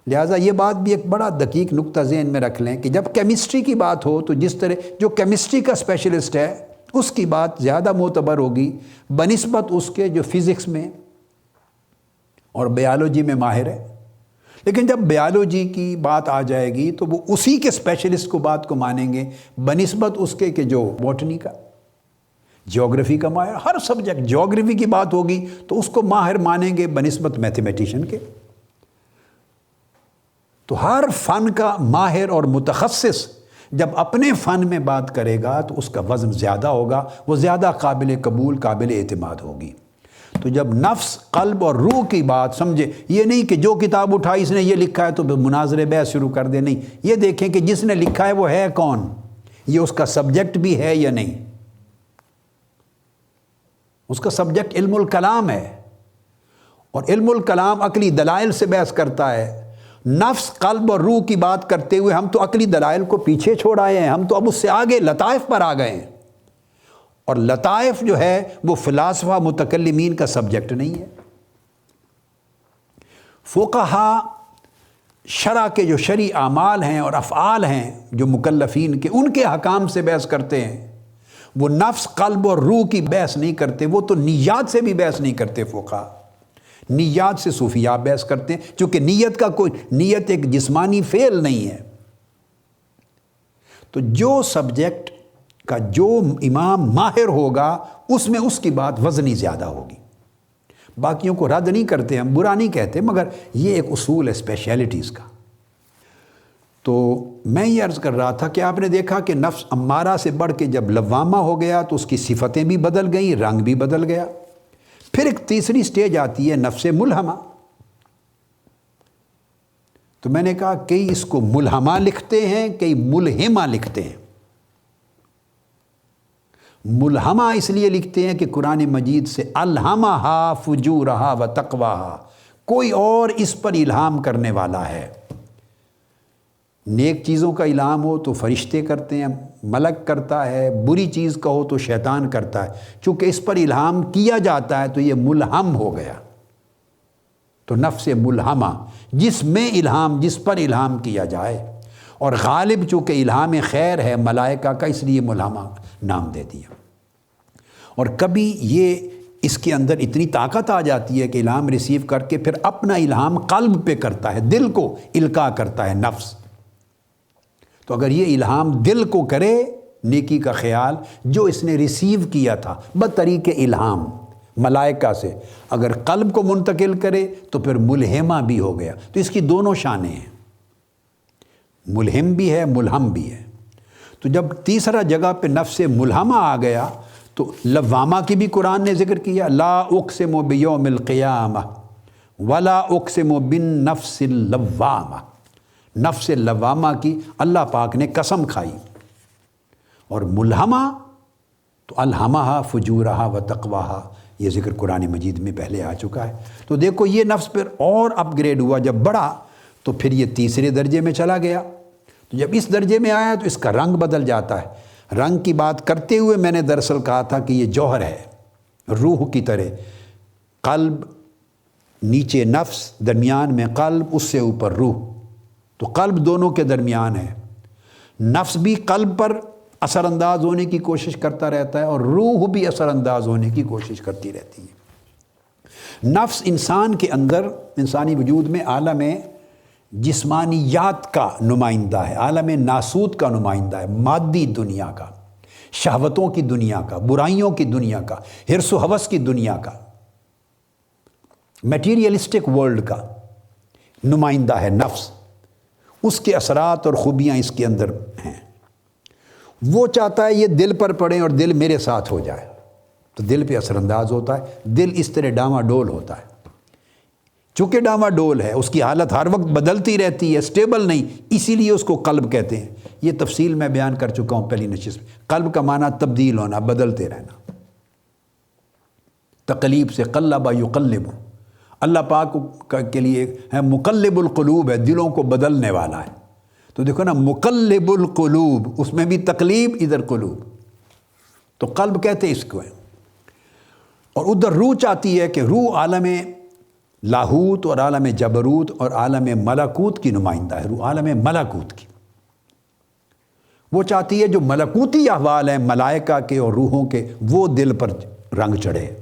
لہٰذا یہ بات بھی ایک بڑا دقیق نقطہ ذہن میں رکھ لیں کہ جب کیمسٹری کی بات ہو تو جس طرح جو کیمسٹری کا اسپیشلسٹ ہے اس کی بات زیادہ معتبر ہوگی بنسبت اس کے جو فزکس میں اور بیالوجی میں ماہر ہے۔ لیکن جب بیالوجی کی بات آ جائے گی تو وہ اسی کے اسپیشلسٹ کو بات کو مانیں گے بنسبت اس کے کہ جو بوٹنی کا، جیوگرافی کا ماہر، ہر سبجیکٹ جیوگرافی کی بات ہوگی تو اس کو ماہر مانیں گے بنسبت میتھمیٹیشین کے۔ تو ہر فن کا ماہر اور متخصص جب اپنے فن میں بات کرے گا تو اس کا وزن زیادہ ہوگا، وہ زیادہ قابل قبول، قابل اعتماد ہوگی۔ تو جب نفس، قلب اور روح کی بات سمجھے، یہ نہیں کہ جو کتاب اٹھائی اس نے یہ لکھا ہے تو مناظرے بحث شروع کر دے، نہیں، یہ دیکھیں کہ جس نے لکھا ہے وہ ہے کون، یہ اس کا سبجیکٹ بھی ہے یا نہیں۔ اس کا سبجیکٹ علم الکلام ہے، اور علم الکلام عقلی دلائل سے بحث کرتا ہے۔ نفس، قلب اور روح کی بات کرتے ہوئے ہم تو عقلی دلائل کو پیچھے چھوڑ آئے ہیں، ہم تو اب اس سے آگے لطائف پر آ گئے ہیں، اور لطائف جو ہے وہ فلاسفہ متکلمین کا سبجیکٹ نہیں ہے۔ فقہا شرع کے جو شرعی اعمال ہیں اور افعال ہیں جو مکلفین کے، ان کے حکام سے بحث کرتے ہیں، وہ نفس، قلب اور روح کی بحث نہیں کرتے، وہ تو نیات سے بھی بحث نہیں کرتے۔ فقہا نیات سے صوفیاء بحث کرتے ہیں، چونکہ نیت ایک جسمانی فعل نہیں ہے۔ تو جو سبجیکٹ کا جو امام ماہر ہوگا اس میں اس کی بات وزنی زیادہ ہوگی۔ باقیوں کو رد نہیں کرتے، ہم برا نہیں کہتے، مگر یہ ایک اصول ہے اسپیشلٹیز کا۔ تو میں یہ عرض کر رہا تھا کہ آپ نے دیکھا کہ نفس امارہ سے بڑھ کے جب لوامہ ہو گیا تو اس کی صفتیں بھی بدل گئیں، رنگ بھی بدل گیا۔ پھر ایک تیسری سٹیج آتی ہے نفس ملہمہ۔ تو میں نے کہا کئی اس کو ملہمہ لکھتے ہیں، کئی ملہمہ لکھتے ہیں۔ ملہمہ اس لیے لکھتے ہیں کہ قرآن مجید سے الہمہا فجورہا و تقواہا، کوئی اور اس پر الہام کرنے والا ہے۔ نیک چیزوں کا الہام ہو تو فرشتے کرتے ہیں، ملک کرتا ہے، بری چیز کا ہو تو شیطان کرتا ہے۔ چونکہ اس پر الہام کیا جاتا ہے تو یہ ملہم ہو گیا۔ تو نفس ملہمہ، جس میں الہام، جس پر الہام کیا جائے، اور غالب چونکہ الہام خیر ہے ملائکہ کا، اس لیے ملہمہ نام دے دیا۔ اور کبھی یہ اس کے اندر اتنی طاقت آ جاتی ہے کہ الہام ریسیو کر کے پھر اپنا الہام قلب پہ کرتا ہے، دل کو القاء کرتا ہے نفس۔ تو اگر یہ الہام دل کو کرے نیکی کا خیال جو اس نے ریسیو کیا تھا بطریق الہام ملائکہ سے، اگر قلب کو منتقل کرے تو پھر ملہمہ بھی ہو گیا۔ تو اس کی دونوں شانیں ہیں، ملہم بھی ہے، ملہم بھی ہے۔ تو جب تیسرا جگہ پہ نفس ملہمہ آ گیا تو لوامہ کی بھی قرآن نے ذکر کیا، لا اقسم بیوم القیامہ ولا اقسم بالنفس اللوامہ، نفس لوامہ کی اللہ پاک نے قسم کھائی۔ اور ملہمہ تو الہمہا فجورہا و تقواہا، یہ ذکر قرآن مجید میں پہلے آ چکا ہے۔ تو دیکھو یہ نفس پھر اور اپ گریڈ ہوا، جب بڑھا تو پھر یہ تیسرے درجے میں چلا گیا۔ تو جب اس درجے میں آیا تو اس کا رنگ بدل جاتا ہے۔ رنگ کی بات کرتے ہوئے میں نے دراصل کہا تھا کہ یہ جوہر ہے، روح کی طرح، قلب نیچے نفس، درمیان میں قلب، اس سے اوپر روح، تو قلب دونوں کے درمیان ہے۔ نفس بھی قلب پر اثر انداز ہونے کی کوشش کرتا رہتا ہے اور روح بھی اثر انداز ہونے کی کوشش کرتی رہتی ہے۔ نفس انسان کے اندر، انسانی وجود میں عالم جسمانیات کا نمائندہ ہے، عالم ناسوت کا نمائندہ ہے، مادی دنیا کا، شہوتوں کی دنیا کا، برائیوں کی دنیا کا، حرص و ہوس کی دنیا کا، میٹیریلسٹک ورلڈ کا نمائندہ ہے نفس۔ اس کے اثرات اور خوبیاں اس کے اندر ہیں۔ وہ چاہتا ہے یہ دل پر پڑے اور دل میرے ساتھ ہو جائے، تو دل پہ اثر انداز ہوتا ہے۔ دل اس طرح ڈاما ڈول ہوتا ہے، چونکہ ڈاما ڈول ہے، اس کی حالت ہر وقت بدلتی رہتی ہے، سٹیبل نہیں، اسی لیے اس کو قلب کہتے ہیں۔ یہ تفصیل میں بیان کر چکا ہوں پہلی نشست میں۔ قلب کا معنی تبدیل ہونا، بدلتے رہنا، تقلیب سے قلب یقلب، اللہ پاک کے لیے ہے مقلب القلوب، ہے دلوں کو بدلنے والا ہے۔ تو دیکھو نا، مقلب القلوب، اس میں بھی تقلیب، ادھر قلوب، تو قلب کہتے اس کو ہے۔ اور ادھر روح چاہتی ہے کہ روح عالم لاہوت اور عالم جبروت اور عالم ملکوت کی نمائندہ ہے، روح عالم ملکوت کی۔ وہ چاہتی ہے جو ملکوتی احوال ہیں ملائکہ کے اور روحوں کے، وہ دل پر رنگ چڑھے۔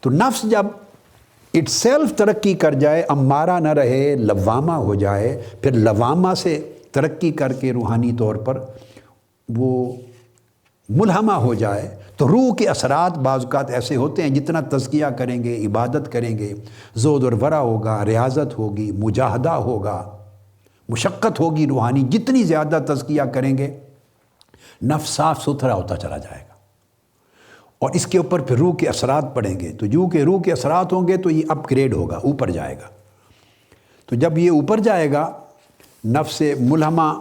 تو نفس جب اٹ سیلف ترقی کر جائے، امارہ نہ رہے، لوامہ ہو جائے، پھر لوامہ سے ترقی کر کے روحانی طور پر وہ ملہمہ ہو جائے، تو روح کے اثرات بعض اوقات ایسے ہوتے ہیں، جتنا تزکیہ کریں گے، عبادت کریں گے، زہد اور ورع ہوگا، ریاضت ہوگی، مجاہدہ ہوگا، مشقت ہوگی روحانی، جتنی زیادہ تزکیہ کریں گے نفس صاف ستھرا ہوتا چلا جائے گا۔ اور اس کے اوپر پھر روح کے اثرات پڑیں گے، تو جو کہ روح کے اثرات ہوں گے تو یہ اپ گریڈ ہوگا، اوپر جائے گا۔ تو جب یہ اوپر جائے گا نفس ملہمہ،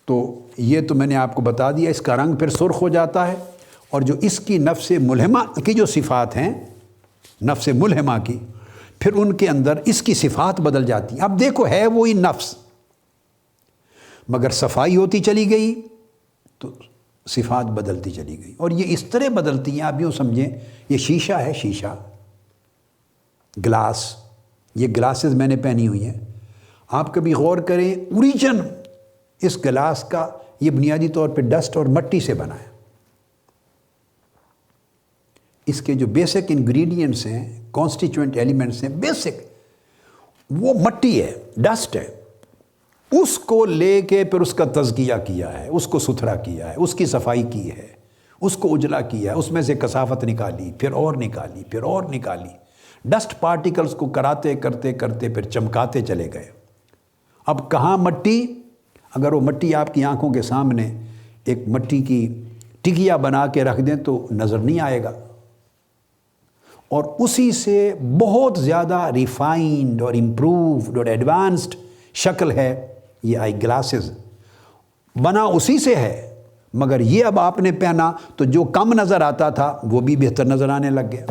تو یہ تو میں نے آپ کو بتا دیا، اس کا رنگ پھر سرخ ہو جاتا ہے۔ اور جو اس کی نفس ملہمہ کی جو صفات ہیں، نفس ملہمہ کی، پھر ان کے اندر اس کی صفات بدل جاتی ہیں۔ اب دیکھو ہے وہی نفس، مگر صفائی ہوتی چلی گئی تو صفات بدلتی چلی گئی۔ اور یہ اس طرح بدلتی ہیں، آپ یوں سمجھیں یہ شیشہ ہے، شیشہ، گلاس، یہ گلاسز میں نے پہنی ہوئی ہیں، آپ کبھی غور کریں، اوریجن اس گلاس کا یہ بنیادی طور پہ ڈسٹ اور مٹی سے بنا ہے۔ اس کے جو بیسک انگریڈینٹس ہیں، کانسٹیچوئنٹ ایلیمنٹس ہیں، بیسک وہ مٹی ہے، ڈسٹ ہے۔ اس کو لے کے پھر اس کا تزکیہ کیا ہے، اس کو ستھرا کیا ہے، اس کی صفائی کی ہے، اس کو اجلا کیا ہے، اس میں سے کثافت نکالی، پھر اور نکالی، پھر اور نکالی، ڈسٹ پارٹیکلز کو کراتے کرتے کرتے پھر چمکاتے چلے گئے۔ اب کہاں مٹی، اگر وہ مٹی آپ کی آنکھوں کے سامنے ایک مٹی کی ٹکیا بنا کے رکھ دیں تو نظر نہیں آئے گا۔ اور اسی سے بہت زیادہ ریفائنڈ اور امپرووڈ اور ایڈوانسڈ شکل ہے یہ آئی گلاسز، بنا اسی سے ہے، مگر یہ اب آپ نے پہنا تو جو کم نظر آتا تھا وہ بھی بہتر نظر آنے لگ گیا۔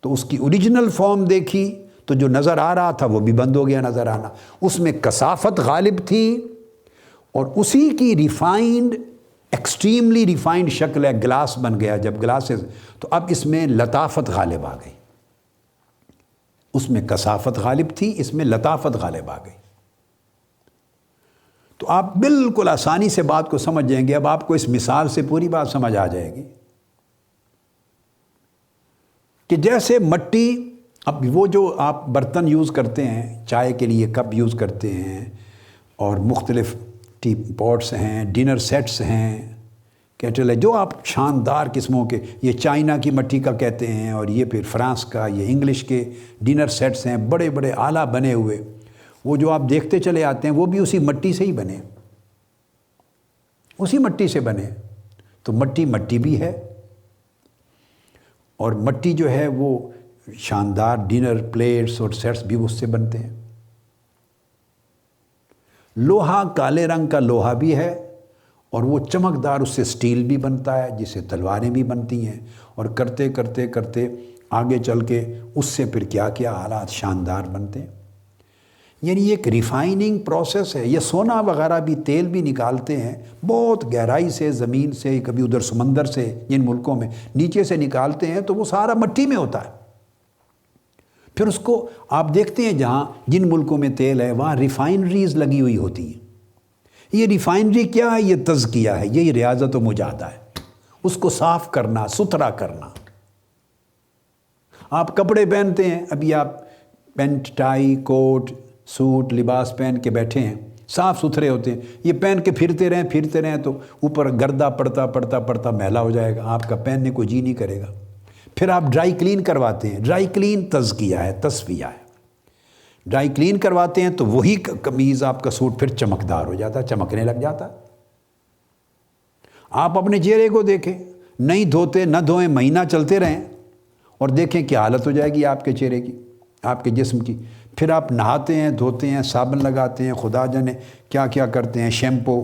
تو اس کی اوریجنل فارم دیکھی تو جو نظر آ رہا تھا وہ بھی بند ہو گیا نظر آنا، اس میں کثافت غالب تھی، اور اسی کی ریفائنڈ، ایکسٹریملی ریفائنڈ شکل ہے، گلاس بن گیا جب گلاسز، تو اب اس میں لطافت غالب آ گئی، اس میں کثافت غالب تھی، اس میں لطافت غالب آ گئی۔ تو آپ بالکل آسانی سے بات کو سمجھ جائیں گے۔ اب آپ کو اس مثال سے پوری بات سمجھ آ جائے گی کہ جیسے مٹی، اب وہ جو آپ برتن یوز کرتے ہیں، چائے کے لیے کپ یوز کرتے ہیں، اور مختلف ٹی پاٹس ہیں، ڈنر سیٹس ہیں، کیٹل ہے، جو آپ شاندار قسموں کے، یہ چائنا کی مٹی کا کہتے ہیں، اور یہ پھر فرانس کا، یہ انگلش کے ڈنر سیٹس ہیں، بڑے بڑے اعلیٰ بنے ہوئے، وہ جو آپ دیکھتے چلے آتے ہیں وہ بھی اسی مٹی سے ہی بنے۔ اسی مٹی سے بنے. تو مٹی مٹی بھی ہے، اور مٹی جو ہے وہ شاندار ڈنر پلیٹس اور سیٹس بھی اس سے بنتے ہیں. لوہا کالے رنگ کا لوہا بھی ہے، اور وہ چمکدار اس سے سٹیل بھی بنتا ہے جس سے تلواریں بھی بنتی ہیں. اور کرتے کرتے کرتے آگے چل کے اس سے پھر کیا کیا آلات شاندار بنتے ہیں. یعنی یہ ایک ریفائننگ پروسیس ہے. یہ سونا وغیرہ بھی، تیل بھی نکالتے ہیں بہت گہرائی سے، زمین سے، کبھی ادھر سمندر سے، جن ملکوں میں نیچے سے نکالتے ہیں تو وہ سارا مٹی میں ہوتا ہے. پھر اس کو آپ دیکھتے ہیں جہاں جن ملکوں میں تیل ہے وہاں ریفائنریز لگی ہوئی ہوتی ہیں. یہ ریفائنری کیا ہے؟ یہ تزکیہ ہے، یہی ریاضت و مجاہدہ ہے. اس کو صاف کرنا، ستھرا کرنا. آپ کپڑے پہنتے ہیں، ابھی آپ پینٹ ٹائی کوٹ سوٹ لباس پہن کے بیٹھے ہیں، صاف ستھرے ہوتے ہیں. یہ پہن کے پھرتے رہیں تو اوپر گردہ پڑتا پڑتا پڑتا میلا ہو جائے گا، آپ کا پہننے کو جی نہیں کرے گا. پھر آپ ڈرائی کلین کرواتے ہیں. ڈرائی کلین تزکیہ ہے، تصفیہ ہے. ڈرائی کلین کرواتے ہیں تو وہی قمیض آپ کا سوٹ پھر چمکدار ہو جاتا ہے، چمکنے لگ جاتا ہے. آپ اپنے چہرے کو دیکھیں، نہیں دھوتے نہ دھوئیں، مہینہ چلتے رہیں اور دیکھیں کیا حالت ہو جائے گی آپ کے چہرے کی، آپ کے جسم کی. پھر آپ نہاتے ہیں، دھوتے ہیں، صابن لگاتے ہیں، خدا جانے کیا کیا کرتے ہیں، شیمپو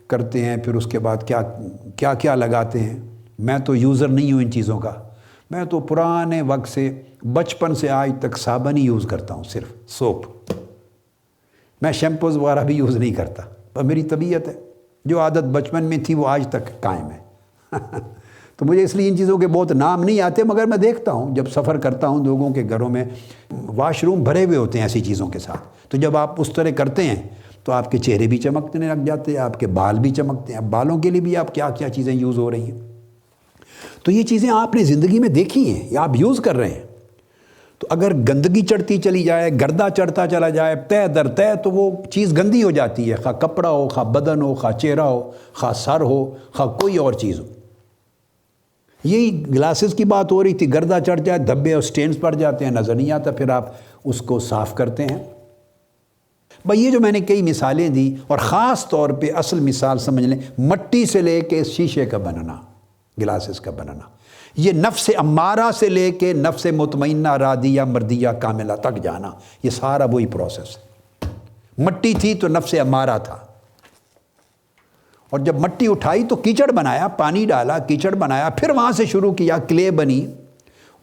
کرتے ہیں، پھر اس کے بعد کیا کیا لگاتے ہیں. میں تو یوزر نہیں ہوں ان چیزوں کا. میں تو پرانے وقت سے، بچپن سے آج تک صابن ہی یوز کرتا ہوں، صرف سوپ. میں شیمپوز وغیرہ بھی یوز نہیں کرتا. پر میری طبیعت ہے، جو عادت بچپن میں تھی وہ آج تک قائم ہے. تو مجھے اس لیے ان چیزوں کے بہت نام نہیں آتے، مگر میں دیکھتا ہوں جب سفر کرتا ہوں لوگوں کے گھروں میں واش روم بھرے ہوئے ہوتے ہیں ایسی چیزوں کے ساتھ. تو جب آپ اس طرح کرتے ہیں تو آپ کے چہرے بھی چمکنے لگ جاتے ہیں، آپ کے بال بھی چمکتے ہیں. بالوں کے لیے بھی آپ کیا کیا چیزیں یوز ہو رہی ہیں. تو یہ چیزیں آپ نے زندگی میں دیکھی ہیں یا آپ یوز کر رہے ہیں. تو اگر گندگی چڑھتی چلی جائے، گردہ چڑھتا چلا جائے تہ در تہ، تو وہ چیز گندی ہو جاتی ہے، خواہ کپڑا ہو، خواہ بدن ہو، خواہ چہرہ ہو، خواہ سر ہو، خواہ کوئی اور چیز ہو. یہی گلاسز کی بات ہو رہی تھی. گردہ چڑھ جائے، دھبے اور سٹینز پڑ جاتے ہیں، نظر نہیں آتا، پھر آپ اس کو صاف کرتے ہیں. بھئی یہ جو میں نے کئی مثالیں دی، اور خاص طور پہ اصل مثال سمجھ لیں، مٹی سے لے کے شیشے کا بننا، گلاسز کا بننا، یہ نفس امارہ سے لے کے نفس مطمئنہ راضیہ مردیہ کاملہ تک جانا، یہ سارا وہی پروسیس ہے. مٹی تھی تو نفس امارہ تھا، اور جب مٹی اٹھائی تو کیچڑ بنایا، پانی ڈالا، کیچڑ بنایا، پھر وہاں سے شروع کیا، کلے بنی،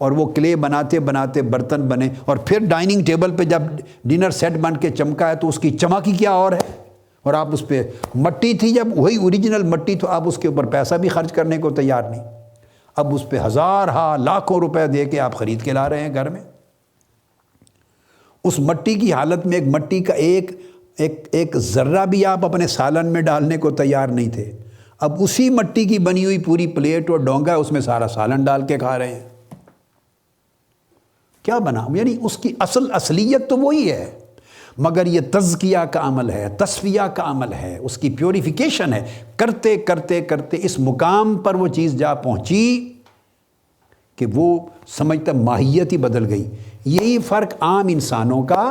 اور وہ کلے بناتے بناتے برتن بنے، اور پھر ڈائننگ ٹیبل پہ جب ڈنر سیٹ بن کے چمکا ہے تو اس کی چمک ہی کیا اور ہے. اور آپ اس پہ، مٹی تھی جب، وہی اوریجنل مٹی، تو آپ اس کے اوپر پیسہ بھی خرچ کرنے کو تیار نہیں. اب اس پہ ہزارہا لاکھوں روپے دے کے آپ خرید کے لا رہے ہیں گھر میں. اس مٹی کی حالت میں، ایک مٹی کا ایک ذرہ بھی آپ اپنے سالن میں ڈالنے کو تیار نہیں تھے. اب اسی مٹی کی بنی ہوئی پوری پلیٹ اور ڈونگا، اس میں سارا سالن ڈال کے کھا رہے ہیں. کیا بنا؟ یعنی اس کی اصلیت تو وہی ہے، مگر یہ تزکیہ کا عمل ہے، تصفیہ کا عمل ہے، اس کی پیوریفیکیشن ہے. کرتے کرتے کرتے اس مقام پر وہ چیز جا پہنچی کہ وہ سمجھتا ماہیت ہی بدل گئی. یہی فرق عام انسانوں کا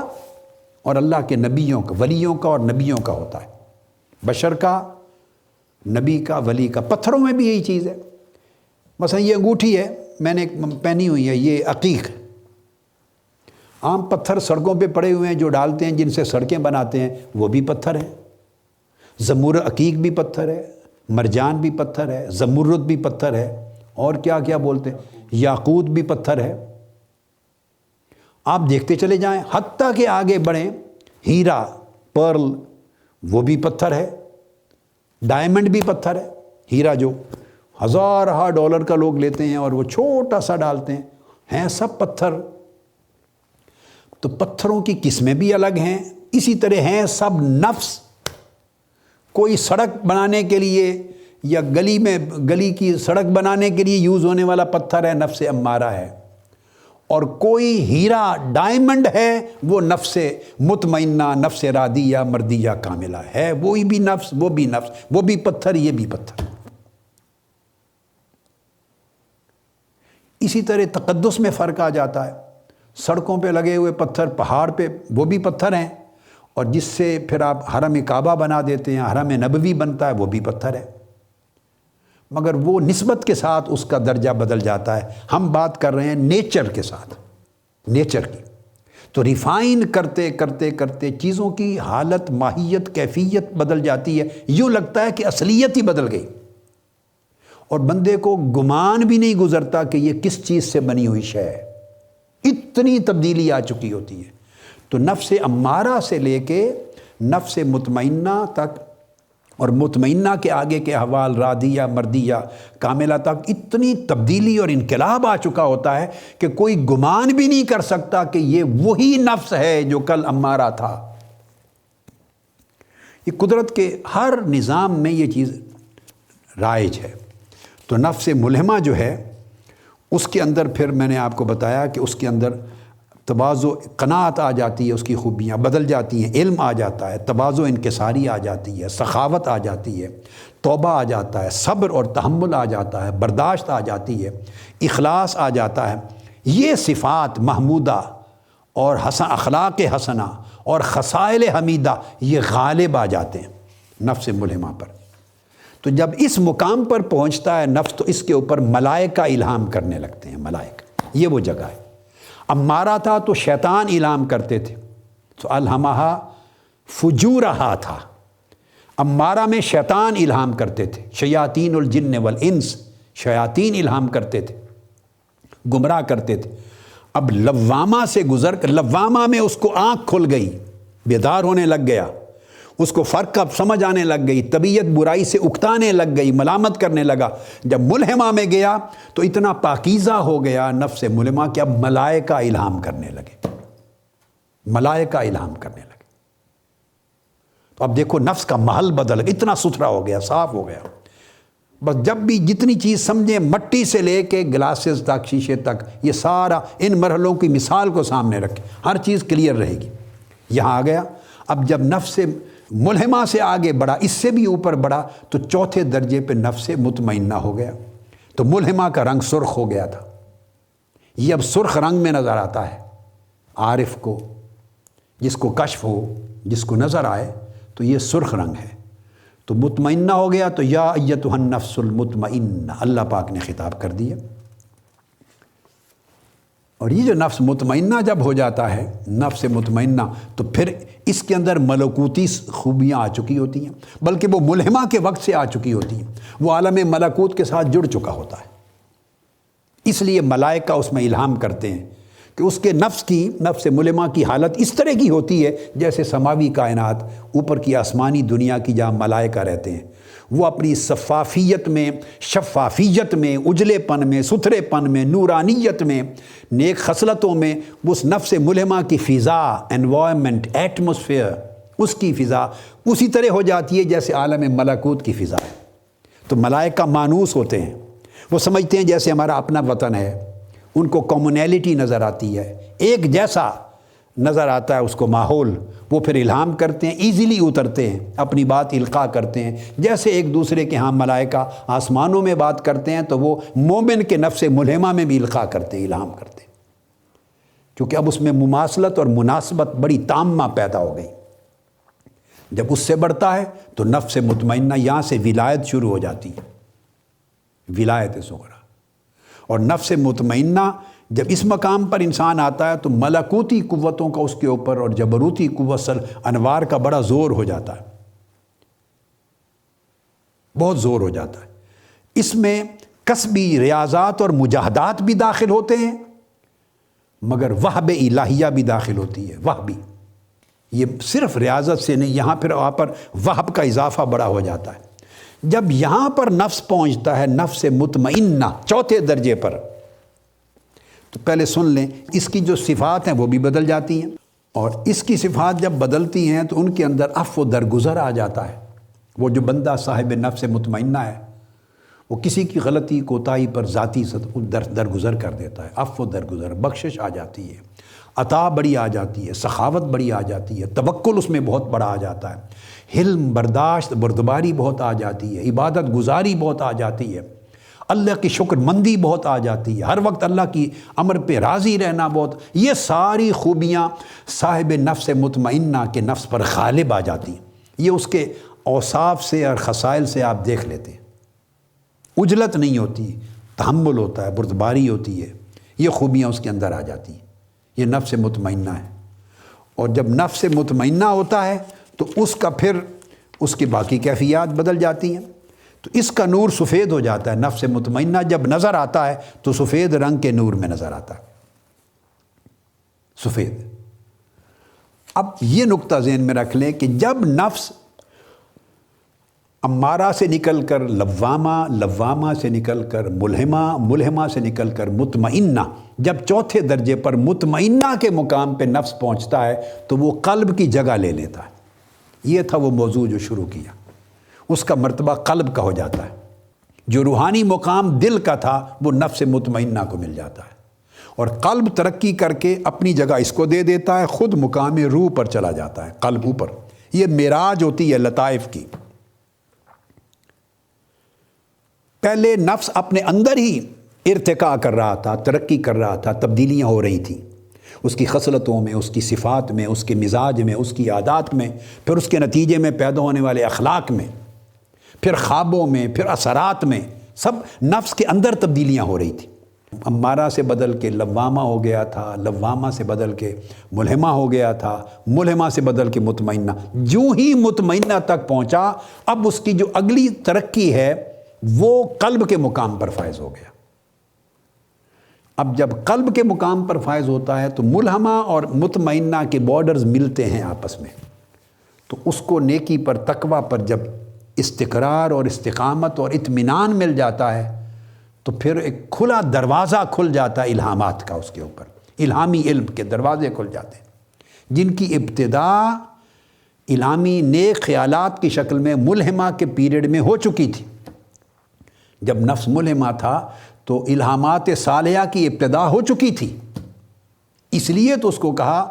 اور اللہ کے نبیوں کا، ولیوں کا اور نبیوں کا ہوتا ہے. بشر کا، نبی کا، ولی کا. پتھروں میں بھی یہی چیز ہے. مثلا یہ انگوٹھی ہے، میں نے پہنی ہوئی ہے، یہ عقیق. عام پتھر سڑکوں پہ پڑے ہوئے ہیں جو ڈالتے ہیں، جن سے سڑکیں بناتے ہیں، وہ بھی پتھر ہیں. زمرد عقیق بھی پتھر ہے، مرجان بھی پتھر ہے، زمرد بھی پتھر ہے، اور کیا کیا بولتے ہیں، یاقوت بھی پتھر ہے. آپ دیکھتے چلے جائیں، حتیٰ کہ آگے بڑھیں، ہیرا، پرل، وہ بھی پتھر ہے. ڈائمنڈ بھی پتھر ہے. ہیرا جو ہزارہا ڈالر کا لوگ لیتے ہیں اور وہ چھوٹا سا ڈالتے ہیں سب پتھر. تو پتھروں کی قسمیں بھی الگ ہیں. اسی طرح ہیں سب نفس. کوئی سڑک بنانے کے لیے یا گلی کی سڑک بنانے کے لیے یوز ہونے والا پتھر ہے، نفس امارہ ہے. اور کوئی ہیرا، ڈائمنڈ ہے، وہ نفس مطمئنہ، نفس راضیہ مردیہ کاملہ ہے. وہی بھی نفس، وہ بھی نفس، وہ بھی پتھر، یہ بھی پتھر. اسی طرح تقدس میں فرق آ جاتا ہے. سڑکوں پہ لگے ہوئے پتھر، پہاڑ پہ، وہ بھی پتھر ہیں، اور جس سے پھر آپ حرم کعبہ بنا دیتے ہیں، حرم نبوی بنتا ہے، وہ بھی پتھر ہے. مگر وہ نسبت کے ساتھ اس کا درجہ بدل جاتا ہے. ہم بات کر رہے ہیں نیچر کے ساتھ، نیچر کی. تو ریفائن کرتے کرتے کرتے چیزوں کی حالت، ماہیت، کیفیت بدل جاتی ہے. یوں لگتا ہے کہ اصلیت ہی بدل گئی، اور بندے کو گمان بھی نہیں گزرتا کہ یہ کس چیز سے بنی ہوئی شے ہے. اتنی تبدیلی آ چکی ہوتی ہے. تو نفس امارہ سے لے کے نفس مطمئنہ تک، اور مطمئنہ کے آگے کے احوال راضیہ، مردیہ، کاملہ تک اتنی تبدیلی اور انقلاب آ چکا ہوتا ہے کہ کوئی گمان بھی نہیں کر سکتا کہ یہ وہی نفس ہے جو کل امارہ تھا. یہ قدرت کے ہر نظام میں یہ چیز رائج ہے. تو نفس ملہمہ جو ہے اس کے اندر پھر میں نے آپ کو بتایا کہ اس کے اندر تواضع، قناعت آ جاتی ہے، اس کی خوبیاں بدل جاتی ہیں، علم آ جاتا ہے، تواضع انکساری آ جاتی ہے، سخاوت آ جاتی ہے، توبہ آ جاتا ہے، صبر اور تحمل آ جاتا ہے، برداشت آ جاتی ہے، اخلاص آ جاتا ہے. یہ صفات محمودہ اور اخلاق حسنہ اور خصائل حمیدہ یہ غالب آ جاتے ہیں نفس ملہمہ پر. تو جب اس مقام پر پہنچتا ہے نفس تو اس کے اوپر ملائکہ الہام کرنے لگتے ہیں. ملائکہ یہ وہ جگہ ہے. امارہ تھا تو شیطان الہام کرتے تھے، تو الہمہا فجورہا تھا. امارہ میں شیطان الہام کرتے تھے، شیاطین الجن والانس، شیاطین الہام کرتے تھے، گمراہ کرتے تھے. اب لوامہ سے گزر کر، لوامہ میں اس کو آنکھ کھل گئی، بیدار ہونے لگ گیا، اس کو فرق اب سمجھ آنے لگ گئی، طبیعت برائی سے اکتانے لگ گئی، ملامت کرنے لگا. جب ملہمہ میں گیا تو اتنا پاکیزہ ہو گیا نفس ملہمہ کہ اب ملائکہ الہام کرنے لگے، ملائکہ الہام کرنے لگے. تو اب دیکھو نفس کا محل بدل گیا، اتنا ستھرا ہو گیا، صاف ہو گیا. بس جب بھی جتنی چیز سمجھیں، مٹی سے لے کے گلاسز تک، شیشے تک، یہ سارا ان مرحلوں کی مثال کو سامنے رکھیں، ہر چیز کلیئر رہے گی. یہاں آ گیا. اب جب نفس ملہمہ سے آگے بڑھا، اس سے بھی اوپر بڑھا، تو چوتھے درجے پہ نفس مطمئنہ ہو گیا. تو ملہمہ کا رنگ سرخ ہو گیا تھا، یہ اب سرخ رنگ میں نظر آتا ہے عارف کو، جس کو کشف ہو، جس کو نظر آئے تو یہ سرخ رنگ ہے. تو مطمئنہ ہو گیا. تو یا ایتھا النفس المطمئنہ اللہ پاک نے خطاب کر دیا. اور یہ جو نفس مطمئنہ جب ہو جاتا ہے، نفس مطمئنہ، تو پھر اس کے اندر ملکوتی خوبیاں آ چکی ہوتی ہیں، بلکہ وہ ملہمہ کے وقت سے آ چکی ہوتی ہیں. وہ عالم ملکوت کے ساتھ جڑ چکا ہوتا ہے. اس لیے ملائکہ اس میں الہام کرتے ہیں کہ اس کے نفس ملہمہ کی حالت اس طرح کی ہوتی ہے جیسے سماوی کائنات، اوپر کی آسمانی دنیا کی جہاں ملائکہ رہتے ہیں. وہ اپنی شفافیت میں، اجلے پن میں، ستھرے پن میں، نورانیت میں، نیک خصلتوں میں، اس نفس ملہمہ کی فضا، انوائرمنٹ، ایٹماسفیئر، اس کی فضا اسی طرح ہو جاتی ہے جیسے عالم ملکوت کی فضا ہے. تو ملائکہ مانوس ہوتے ہیں، وہ سمجھتے ہیں جیسے ہمارا اپنا وطن ہے. ان کو کامنیلٹی نظر آتی ہے، ایک جیسا نظر آتا ہے اس کو ماحول. وہ پھر الہام کرتے ہیں، ایزیلی اترتے ہیں، اپنی بات القاء کرتے ہیں. جیسے ایک دوسرے کے ہاں ملائکہ آسمانوں میں بات کرتے ہیں تو وہ مومن کے نفس ملہمہ میں بھی القاء کرتے ہیں، الہام کرتے ہیں. کیونکہ اب اس میں مماثلت اور مناسبت بڑی تامہ پیدا ہو گئی. جب اس سے بڑھتا ہے تو نفس مطمئنہ، یہاں سے ولایت شروع ہو جاتی ہے، ولایت صغریٰ. اور نفس مطمئنہ جب اس مقام پر انسان آتا ہے تو ملکوتی قوتوں کا اس کے اوپر اور جبروتی قوت انوار کا بڑا زور ہو جاتا ہے، بہت زور ہو جاتا ہے. اس میں کسبی ریاضات اور مجاہدات بھی داخل ہوتے ہیں، مگر وہب الہیہ بھی داخل ہوتی ہے. وہبی، یہ صرف ریاضت سے نہیں، یہاں پھر وہاں پر وہب کا اضافہ بڑا ہو جاتا ہے. جب یہاں پر نفس پہنچتا ہے نفس مطمئنہ چوتھے درجے پر، تو پہلے سن لیں اس کی جو صفات ہیں وہ بھی بدل جاتی ہیں. اور اس کی صفات جب بدلتی ہیں تو ان کے اندر عفو و درگزر آ جاتا ہے. وہ جو بندہ صاحب نفس مطمئنہ ہے وہ کسی کی غلطی کوتاہی پر ذاتی درگزر کر دیتا ہے. عفو و درگزر، بخشش آ جاتی ہے، عطا بڑی آ جاتی ہے، سخاوت بڑی آ جاتی ہے، توکل اس میں بہت بڑا آ جاتا ہے، حلم، برداشت، بردباری بہت آ جاتی ہے، عبادت گزاری بہت آ جاتی ہے، اللہ کی شکر مندی بہت آ جاتی ہے، ہر وقت اللہ کی امر پہ راضی رہنا بہت. یہ ساری خوبیاں صاحب نفس مطمئنہ کے نفس پر غالب آ جاتی ہیں. یہ اس کے اوصاف سے اور خصائل سے آپ دیکھ لیتے ہیں. عجلت نہیں ہوتی، تحمل ہوتا ہے، بردباری ہوتی ہے، یہ خوبیاں اس کے اندر آ جاتی ہیں. یہ نفس مطمئنہ ہے. اور جب نفس مطمئنہ ہوتا ہے تو اس کا پھر اس کی باقی کیفیات بدل جاتی ہیں. تو اس کا نور سفید ہو جاتا ہے. نفس مطمئنہ جب نظر آتا ہے تو سفید رنگ کے نور میں نظر آتا ہے، سفید. اب یہ نقطہ ذہن میں رکھ لیں کہ جب نفس امارہ سے نکل کر لوامہ، لوامہ سے نکل کر ملہمہ، ملہمہ سے نکل کر مطمئنہ، جب چوتھے درجے پر مطمئنہ کے مقام پہ نفس پہنچتا ہے تو وہ قلب کی جگہ لے لیتا ہے. یہ تھا وہ موضوع جو شروع کیا. اس کا مرتبہ قلب کا ہو جاتا ہے. جو روحانی مقام دل کا تھا وہ نفس مطمئنہ کو مل جاتا ہے. اور قلب ترقی کر کے اپنی جگہ اس کو دے دیتا ہے، خود مقام روح پر چلا جاتا ہے، قلب اوپر. یہ معراج ہوتی ہے لطائف کی. پہلے نفس اپنے اندر ہی ارتقاء کر رہا تھا، ترقی کر رہا تھا، تبدیلیاں ہو رہی تھیں اس کی خصلتوں میں، اس کی صفات میں، اس کے مزاج میں، اس کی عادات میں، پھر اس کے نتیجے میں پیدا ہونے والے اخلاق میں، پھر خوابوں میں، پھر اثرات میں، سب نفس کے اندر تبدیلیاں ہو رہی تھیں. امارہ سے بدل کے لوامہ ہو گیا تھا، لوامہ سے بدل کے ملہمہ ہو گیا تھا، ملہمہ سے بدل کے مطمئنہ. جو ہی مطمئنہ تک پہنچا اب اس کی جو اگلی ترقی ہے وہ قلب کے مقام پر فائز ہو گیا. اب جب قلب کے مقام پر فائز ہوتا ہے تو ملہمہ اور مطمئنہ کے بارڈرز ملتے ہیں آپس میں. تو اس کو نیکی پر، تقویٰ پر جب استقرار اور استقامت اور اطمینان مل جاتا ہے تو پھر ایک کھلا دروازہ کھل جاتا ہے الہامات کا. اس کے اوپر الہامی علم کے دروازے کھل جاتے ہیں جن کی ابتدا الہامی نیک خیالات کی شکل میں ملہمہ کے پیریڈ میں ہو چکی تھی. جب نفس ملہمہ تھا تو الہامات صالحہ کی ابتدا ہو چکی تھی. اس لیے تو اس کو کہا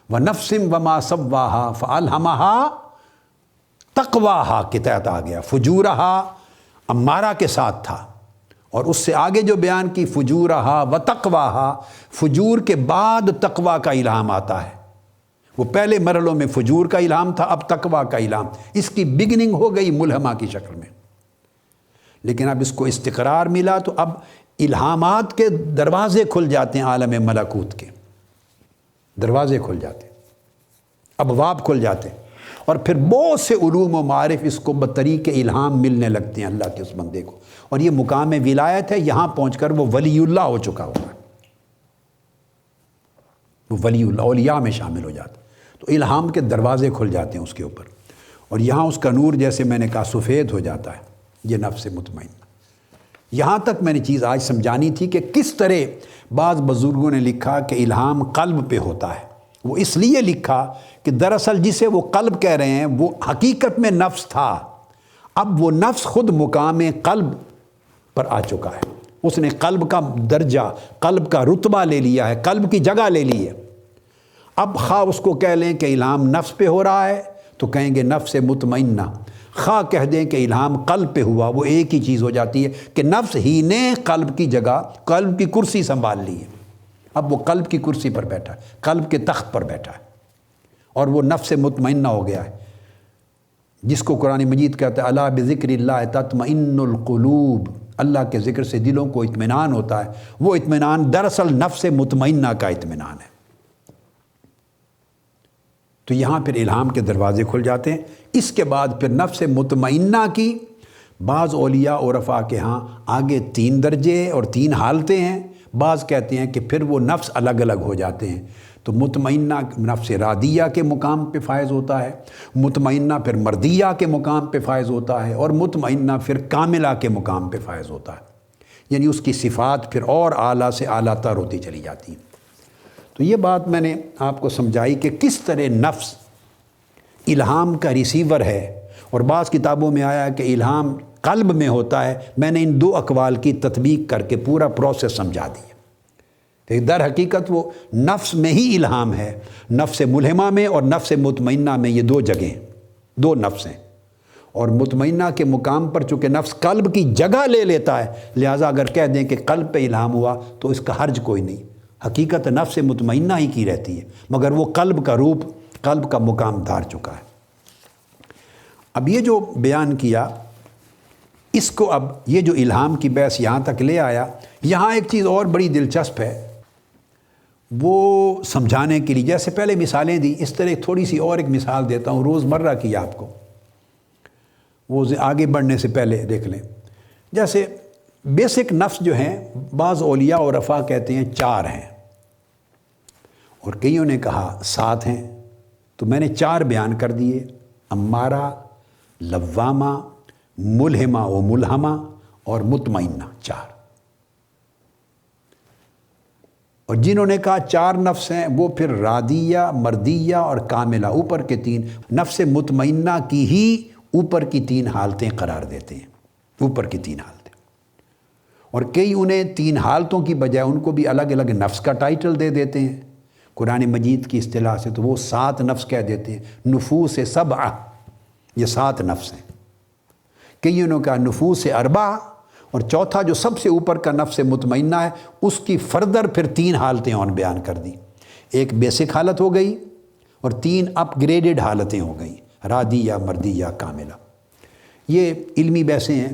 وَنَفْسٍ وَمَا سَوَّاهَا فَأَلْهَمَهَا تَقْوَاهَا کے تحت آ گیا. فجورہا امارہ کے ساتھ تھا اور اس سے آگے جو بیان کی فجورہا وَتَقْوَاهَا، فجور کے بعد تقویٰ کا الہام آتا ہے. وہ پہلے مرحلوں میں فجور کا الہام تھا، اب تقویٰ کا الہام. اس کی بگننگ ہو گئی ملہمہ کی شکل میں. لیکن اب اس کو استقرار ملا تو اب الہامات کے دروازے کھل جاتے ہیں، عالم ملکوت کے دروازے کھل جاتے ہیں، ابواب کھل جاتے ہیں. اور پھر بہت سے علوم و معارف اس کو بطریق الہام ملنے لگتے ہیں اللہ کے اس بندے کو. اور یہ مقام ولایت ہے. یہاں پہنچ کر وہ ولی اللہ ہو چکا ہوتا ہے، وہ ولی اللہ اولیاء میں شامل ہو جاتا ہے. تو الہام کے دروازے کھل جاتے ہیں اس کے اوپر. اور یہاں اس کا نور جیسے میں نے کہا سفید ہو جاتا ہے. یہ نفس مطمئنہ. یہاں تک میں نے چیز آج سمجھانی تھی کہ کس طرح بعض بزرگوں نے لکھا کہ الہام قلب پہ ہوتا ہے. وہ اس لیے لکھا کہ دراصل جسے وہ قلب کہہ رہے ہیں وہ حقیقت میں نفس تھا. اب وہ نفس خود مقام قلب پر آ چکا ہے. اس نے قلب کا درجہ، قلب کا رتبہ لے لیا ہے، قلب کی جگہ لے لی ہے. اب خواہ اس کو کہہ لیں کہ الہام نفس پہ ہو رہا ہے تو کہیں گے نفس مطمئنہ، خواہ کہہ دیں کہ الہام قلب پہ ہوا، وہ ایک ہی چیز ہو جاتی ہے کہ نفس ہی نے قلب کی جگہ، قلب کی کرسی سنبھال لی ہے. اب وہ قلب کی کرسی پر بیٹھا ہے، قلب کے تخت پر بیٹھا ہے اور وہ نفس مطمئنہ ہو گیا ہے، جس کو قرآن مجید کہتا ہے الا بذکر اللہ تطمئن القلوب. اللہ کے ذکر سے دلوں کو اطمینان ہوتا ہے. وہ اطمینان دراصل نفس مطمئنہ کا اطمینان ہے. تو یہاں پھر الہام کے دروازے کھل جاتے ہیں. اس کے بعد پھر نفس مطمئنہ کی بعض اولیاء عرفاء کے ہاں آگے 3 درجے اور 3 حالتیں ہیں. بعض کہتے ہیں کہ پھر وہ نفس الگ الگ ہو جاتے ہیں. تو مطمئنہ نفس رادیہ کے مقام پہ فائز ہوتا ہے، مطمئنہ پھر مردیہ کے مقام پہ فائز ہوتا ہے، اور مطمئنہ پھر کاملہ کے مقام پہ فائز ہوتا ہے. یعنی اس کی صفات پھر اور اعلیٰ سے اعلیٰ تر ہوتی چلی جاتی ہیں. تو یہ بات میں نے آپ کو سمجھائی کہ کس طرح نفس الہام کا ریسیور ہے. اور بعض کتابوں میں آیا کہ الہام قلب میں ہوتا ہے. میں نے ان 2 اقوال کی تطبیق کر کے پورا پروسیس سمجھا دیا. در حقیقت وہ نفس میں ہی الہام ہے، نفس ملہمہ میں اور نفس مطمئنہ میں. یہ 2 جگہیں، 2 نفس ہیں. اور مطمئنہ کے مقام پر چونکہ نفس قلب کی جگہ لے لیتا ہے، لہٰذا اگر کہہ دیں کہ قلب پہ الہام ہوا تو اس کا حرج کوئی نہیں. حقیقت نفس مطمئنہ ہی کی رہتی ہے، مگر وہ قلب کا روپ، قلب کا مقام دھار چکا ہے. اب یہ جو بیان کیا اس کو اب یہ جو الہام کی بحث یہاں تک لے آیا، یہاں ایک چیز اور بڑی دلچسپ ہے وہ سمجھانے کے لیے، جیسے پہلے مثالیں دی، اس طرح تھوڑی سی اور ایک مثال دیتا ہوں روزمرہ کی آپ کو، وہ آگے بڑھنے سے پہلے دیکھ لیں۔ جیسے بیسک نفس جو ہیں بعض اولیاء اور رفا کہتے ہیں 4 ہیں، اور کئیوں نے کہا 7 ہیں، تو میں نے 4 بیان کر دیے: امارہ، لوامہ، ملہمہ و ملہمہ اور مطمئنہ، 4۔ اور جنہوں نے کہا 4 نفس ہیں وہ پھر رادیہ، مردیہ اور کاملہ، اوپر کے 3 نفس مطمئنہ کی ہی اوپر کی 3 حالتیں قرار دیتے ہیں، اوپر کی 3 حالتیں۔ اور کئی انہیں 3 حالتوں کی بجائے ان کو بھی الگ الگ نفس کا ٹائٹل دے دیتے ہیں قرآن مجید کی اصطلاح سے، تو وہ 7 نفس کہہ دیتے ہیں، نفوس 7، یہ 7 نفس ہیں۔ کئیوں نے کہا نفوس 4، اور چوتھا جو سب سے اوپر کا نفس مطمئنہ ہے اس کی فردر پھر 3 حالتیں اور بیان کر دی، ایک بیسک حالت ہو گئی اور 3 اپ گریڈڈ حالتیں ہو گئیں، رادیہ، مردیہ، کاملہ۔ یہ علمی بحثیں ہیں،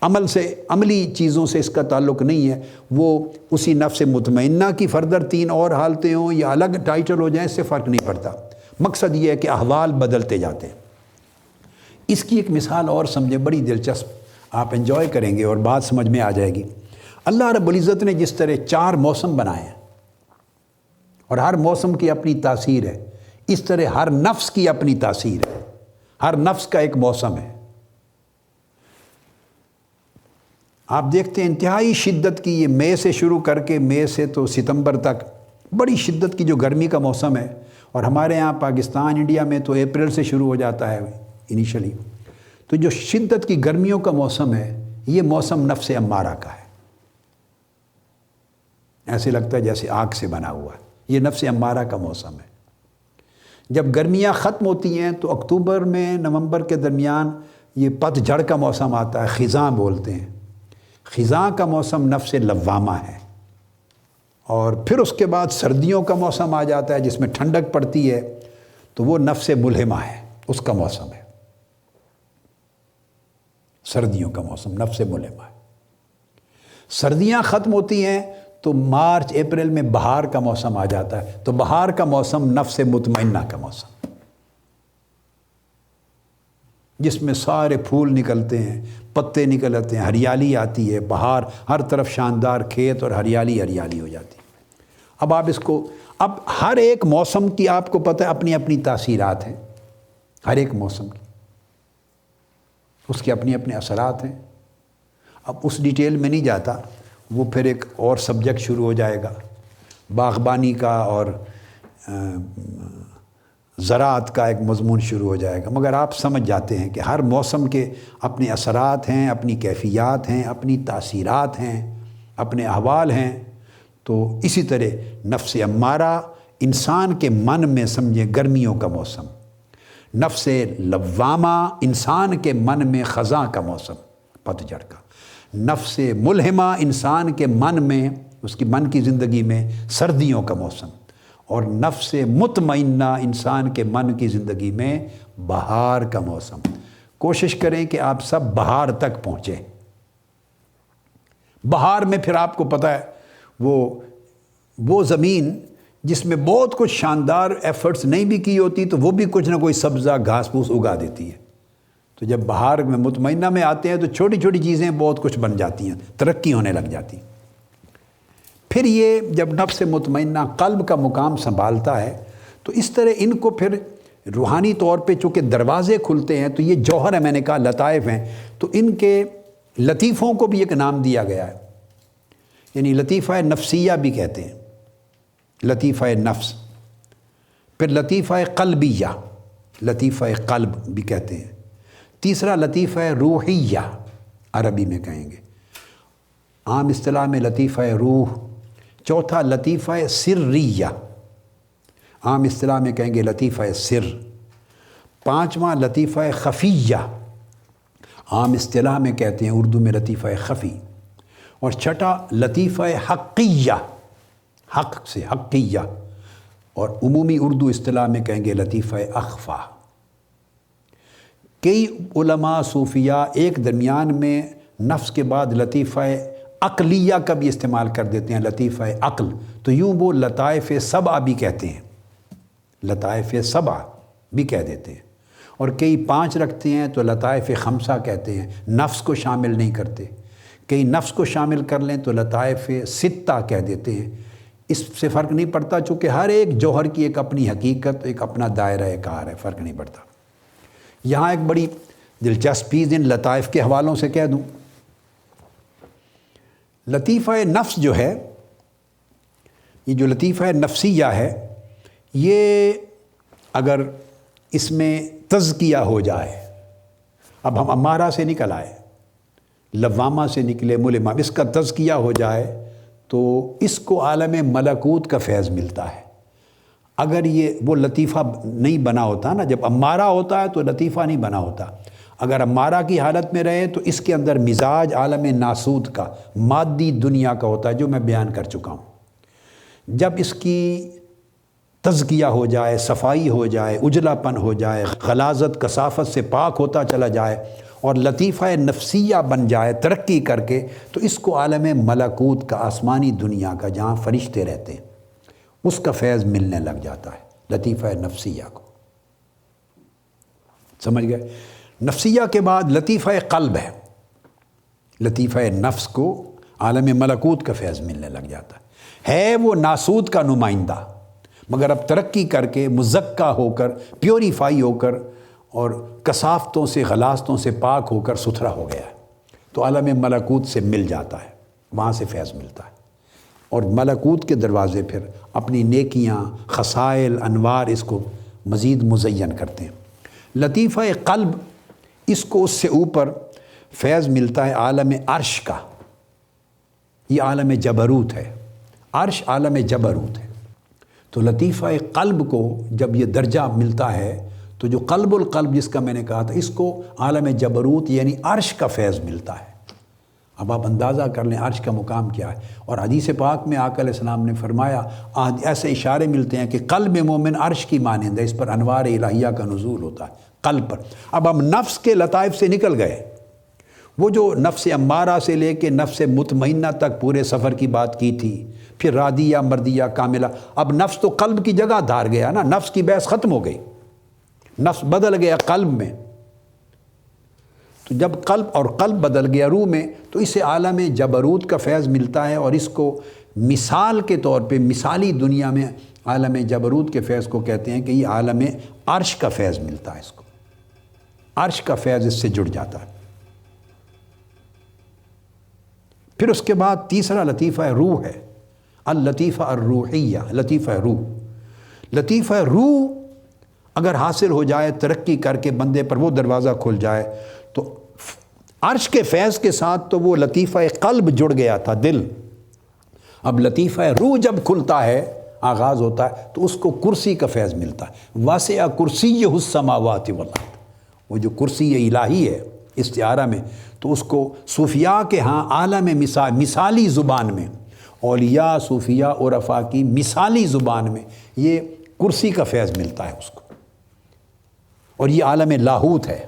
عملی چیزوں سے اس کا تعلق نہیں ہے، وہ اسی نفس مطمئنہ کی فردر 3 اور حالتیں ہوں یا الگ ٹائٹل ہو جائیں، اس سے فرق نہیں پڑتا، مقصد یہ ہے کہ احوال بدلتے جاتے ہیں۔ اس کی ایک مثال اور سمجھیں، بڑی دلچسپ، آپ انجوائے کریں گے اور بات سمجھ میں آ جائے گی۔ اللہ رب العزت نے جس طرح 4 موسم بنائے ہیں اور ہر موسم کی اپنی تاثیر ہے، اس طرح ہر نفس کی اپنی تاثیر ہے، ہر نفس کا ایک موسم ہے۔ آپ دیکھتے ہیں انتہائی شدت کی، یہ مئی سے شروع کر کے، مئی سے تو ستمبر تک بڑی شدت کی جو گرمی کا موسم ہے، اور ہمارے یہاں پاکستان، انڈیا میں تو اپریل سے شروع ہو جاتا ہے انیشلی، تو جو شدت کی گرمیوں کا موسم ہے یہ موسم نفس امارہ کا ہے، ایسے لگتا ہے جیسے آگ سے بنا ہوا ہے، یہ نفس امارہ کا موسم ہے۔ جب گرمیاں ختم ہوتی ہیں تو اکتوبر میں نومبر کے درمیان یہ پت جھڑ کا موسم آتا ہے، خزاں بولتے ہیں، خزاں کا موسم نفس لوامہ ہے، اور پھر اس کے بعد سردیوں کا موسم آ جاتا ہے جس میں ٹھنڈک پڑتی ہے، تو وہ نفس ملہمہ ہے، اس کا موسم ہے، سردیوں کا موسم نفس ملہمہ ہے۔ سردیاں ختم ہوتی ہیں تو مارچ اپریل میں بہار کا موسم آ جاتا ہے، تو بہار کا موسم نفس مطمئنہ کا موسم، جس میں سارے پھول نکلتے ہیں، پتے نکلتے ہیں، ہریالی آتی ہے، بہار، ہر طرف شاندار کھیت اور ہریالی ہریالی ہو جاتی ہے۔ اب آپ اس کو، اب ہر ایک موسم کی آپ کو پتہ ہے اپنی اپنی تاثیرات ہیں، ہر ایک موسم کی اس کے اپنے اپنے اثرات ہیں۔ اب اس ڈیٹیل میں نہیں جاتا، وہ پھر ایک اور سبجیکٹ شروع ہو جائے گا، باغبانی کا اور زراعت کا ایک مضمون شروع ہو جائے گا، مگر آپ سمجھ جاتے ہیں کہ ہر موسم کے اپنے اثرات ہیں، اپنی کیفیات ہیں، اپنی تاثیرات ہیں، اپنے احوال ہیں۔ تو اسی طرح نفس امارہ انسان کے من میں سمجھیں گرمیوں کا موسم، نفس لوامہ انسان کے من میں خزاں کا موسم، پت جھڑ کا، نفس ملہمہ انسان کے من میں، اس کی من کی زندگی میں سردیوں کا موسم، اور نفس مطمئنہ انسان کے من کی زندگی میں بہار کا موسم۔ کوشش کریں کہ آپ سب بہار تک پہنچیں۔ بہار میں پھر آپ کو پتہ ہے وہ زمین جس میں بہت کچھ شاندار ایفرٹس نہیں بھی کی ہوتی، تو وہ بھی کچھ نہ کوئی سبزہ گھاس پھوس اگا دیتی ہے۔ تو جب بہار میں مطمئنہ میں آتے ہیں تو چھوٹی چھوٹی چیزیں بہت کچھ بن جاتی ہیں، ترقی ہونے لگ جاتی ہیں۔ پھر یہ جب نفس مطمئنہ قلب کا مقام سنبھالتا ہے تو اس طرح ان کو پھر روحانی طور پہ چونکہ دروازے کھلتے ہیں، تو یہ جوہر ہے، میں نے کہا لطائف ہیں، تو ان کے لطیفوں کو بھی ایک نام دیا گیا ہے، یعنی لطیفہ نفسیہ بھی کہتے ہیں، لطیفہ نفس، پھر لطیفہ قلبیہ، لطیفہ قلب بھی کہتے ہیں، تیسرا لطیفہ روحیہ عربی میں کہیں گے، عام اصطلاح میں لطیفہ روح، چوتھا لطیفہ سریہ، عام اصطلاح میں کہیں گے لطیفہ سر، پانچواں لطیفہ خفیہ، عام اصطلاح میں کہتے ہیں اردو میں لطیفہ خفی، اور چھٹا لطیفہ حقیہ، حق سے حقیہ، اور عمومی اردو اصطلاح میں کہیں گے لطیفہ اخفا۔ کئی علماء صوفیاء ایک درمیان میں نفس کے بعد لطیفہ عقلیہ کا بھی استعمال کر دیتے ہیں، لطیفہ عقل، تو یوں وہ لطائف سبع بھی کہتے ہیں، لطائف سبع بھی کہہ دیتے ہیں، اور کئی 5 رکھتے ہیں تو لطائف خمسہ کہتے ہیں، نفس کو شامل نہیں کرتے، کئی نفس کو شامل کر لیں تو لطائف ستہ کہہ دیتے ہیں۔ اس سے فرق نہیں پڑتا، چونکہ ہر ایک جوہر کی ایک اپنی حقیقت، ایک اپنا دائرہ کار ہے، فرق نہیں پڑتا۔ یہاں ایک بڑی دلچسپ چیز ان لطائف کے حوالوں سے کہہ دوں، لطیفہ نفس جو ہے، یہ جو لطیفہ نفسیہ ہے، یہ اگر اس میں تزکیہ ہو جائے، اب ہم امارہ سے نکل آئے، لوامہ سے نکلے، ملمہ، اس کا تزکیہ ہو جائے تو اس کو عالم ملکوت کا فیض ملتا ہے۔ اگر یہ وہ لطیفہ نہیں بنا ہوتا نا، جب امارہ ہوتا ہے تو لطیفہ نہیں بنا ہوتا، اگر امارہ کی حالت میں رہے تو اس کے اندر مزاج عالم ناسوت کا، مادی دنیا کا ہوتا ہے، جو میں بیان کر چکا ہوں۔ جب اس کی تزکیہ ہو جائے، صفائی ہو جائے، اجلا پن ہو جائے، غلاظت کثافت سے پاک ہوتا چلا جائے اور لطیفہ نفسیہ بن جائے ترقی کر کے، تو اس کو عالم ملکوت کا، آسمانی دنیا کا، جہاں فرشتے رہتے ہیں، اس کا فیض ملنے لگ جاتا ہے، لطیفہ نفسیہ کو۔ سمجھ گئے؟ نفسیہ کے بعد لطیفہ قلب ہے، لطیفہ نفس کو عالم ملکوت کا فیض ملنے لگ جاتا ہے وہ ناسوت کا نمائندہ، مگر اب ترقی کر کے مزکہ ہو کر، پیوریفائی ہو کر، اور کثافتوں سے، غلاظتوں سے پاک ہو کر ستھرا ہو گیا ہے، تو عالم ملکوت سے مل جاتا ہے، وہاں سے فیض ملتا ہے، اور ملکوت کے دروازے پھر اپنی نیکیاں، خصائل، انوار اس کو مزید مزین کرتے ہیں۔ لطیفہ قلب، اس کو اس سے اوپر فیض ملتا ہے عالم عرش کا، یہ عالم جبروت ہے، عرش عالم جبروت ہے۔ تو لطیفہ قلب کو جب یہ درجہ ملتا ہے تو جو قلب القلب جس کا میں نے کہا تھا، اس کو عالم جبروت یعنی عرش کا فیض ملتا ہے۔ اب آپ اندازہ کر لیں عرش کا مقام کیا ہے، اور حدیث پاک میں آقا علیہ السلام نے فرمایا، ایسے اشارے ملتے ہیں کہ قلب مومن عرش کی مانند ہے، اس پر انوار الہیہ کا نزول ہوتا ہے قلب پر۔ اب ہم نفس کے لطائف سے نکل گئے، وہ جو نفس امارہ سے لے کے نفس مطمئنہ تک پورے سفر کی بات کی تھی، پھر رادیہ، مردیہ، کاملہ، اب نفس تو قلب کی جگہ دھار گیا نا، نفس کی بحث ختم ہو گئی، نفس بدل گیا قلب میں، تو جب قلب بدل گیا روح میں، تو اسے عالم جبروت کا فیض ملتا ہے، اور اس کو مثال کے طور پہ مثالی دنیا میں عالم جبروت کے فیض کو کہتے ہیں کہ یہ عالم عرش کا فیض ملتا ہے، اس کو عرش کا فیض اس سے جڑ جاتا ہے۔ پھر اس کے بعد تیسرا لطیفہ روح ہے، اللطیفہ الروحیہ، لطیفہ روح۔ لطیفہ روح اگر حاصل ہو جائے، ترقی کر کے بندے پر وہ دروازہ کھل جائے، تو عرش کے فیض کے ساتھ تو وہ لطیفہ قلب جڑ گیا تھا، دل، اب لطیفہ روح جب کھلتا ہے، آغاز ہوتا ہے، تو اس کو کرسی کا فیض ملتا ہے، واسع کرسیہ السماوات والارض، وہ جو کرسی الہی ہے استعارہ میں، تو اس کو صوفیاء کے ہاں عالم مثالی زبان میں، اولیاء، صوفیاء، عرفاء کی مثالی زبان میں یہ کرسی کا فیض ملتا ہے اس کو، اور یہ عالم لاہوت ہے،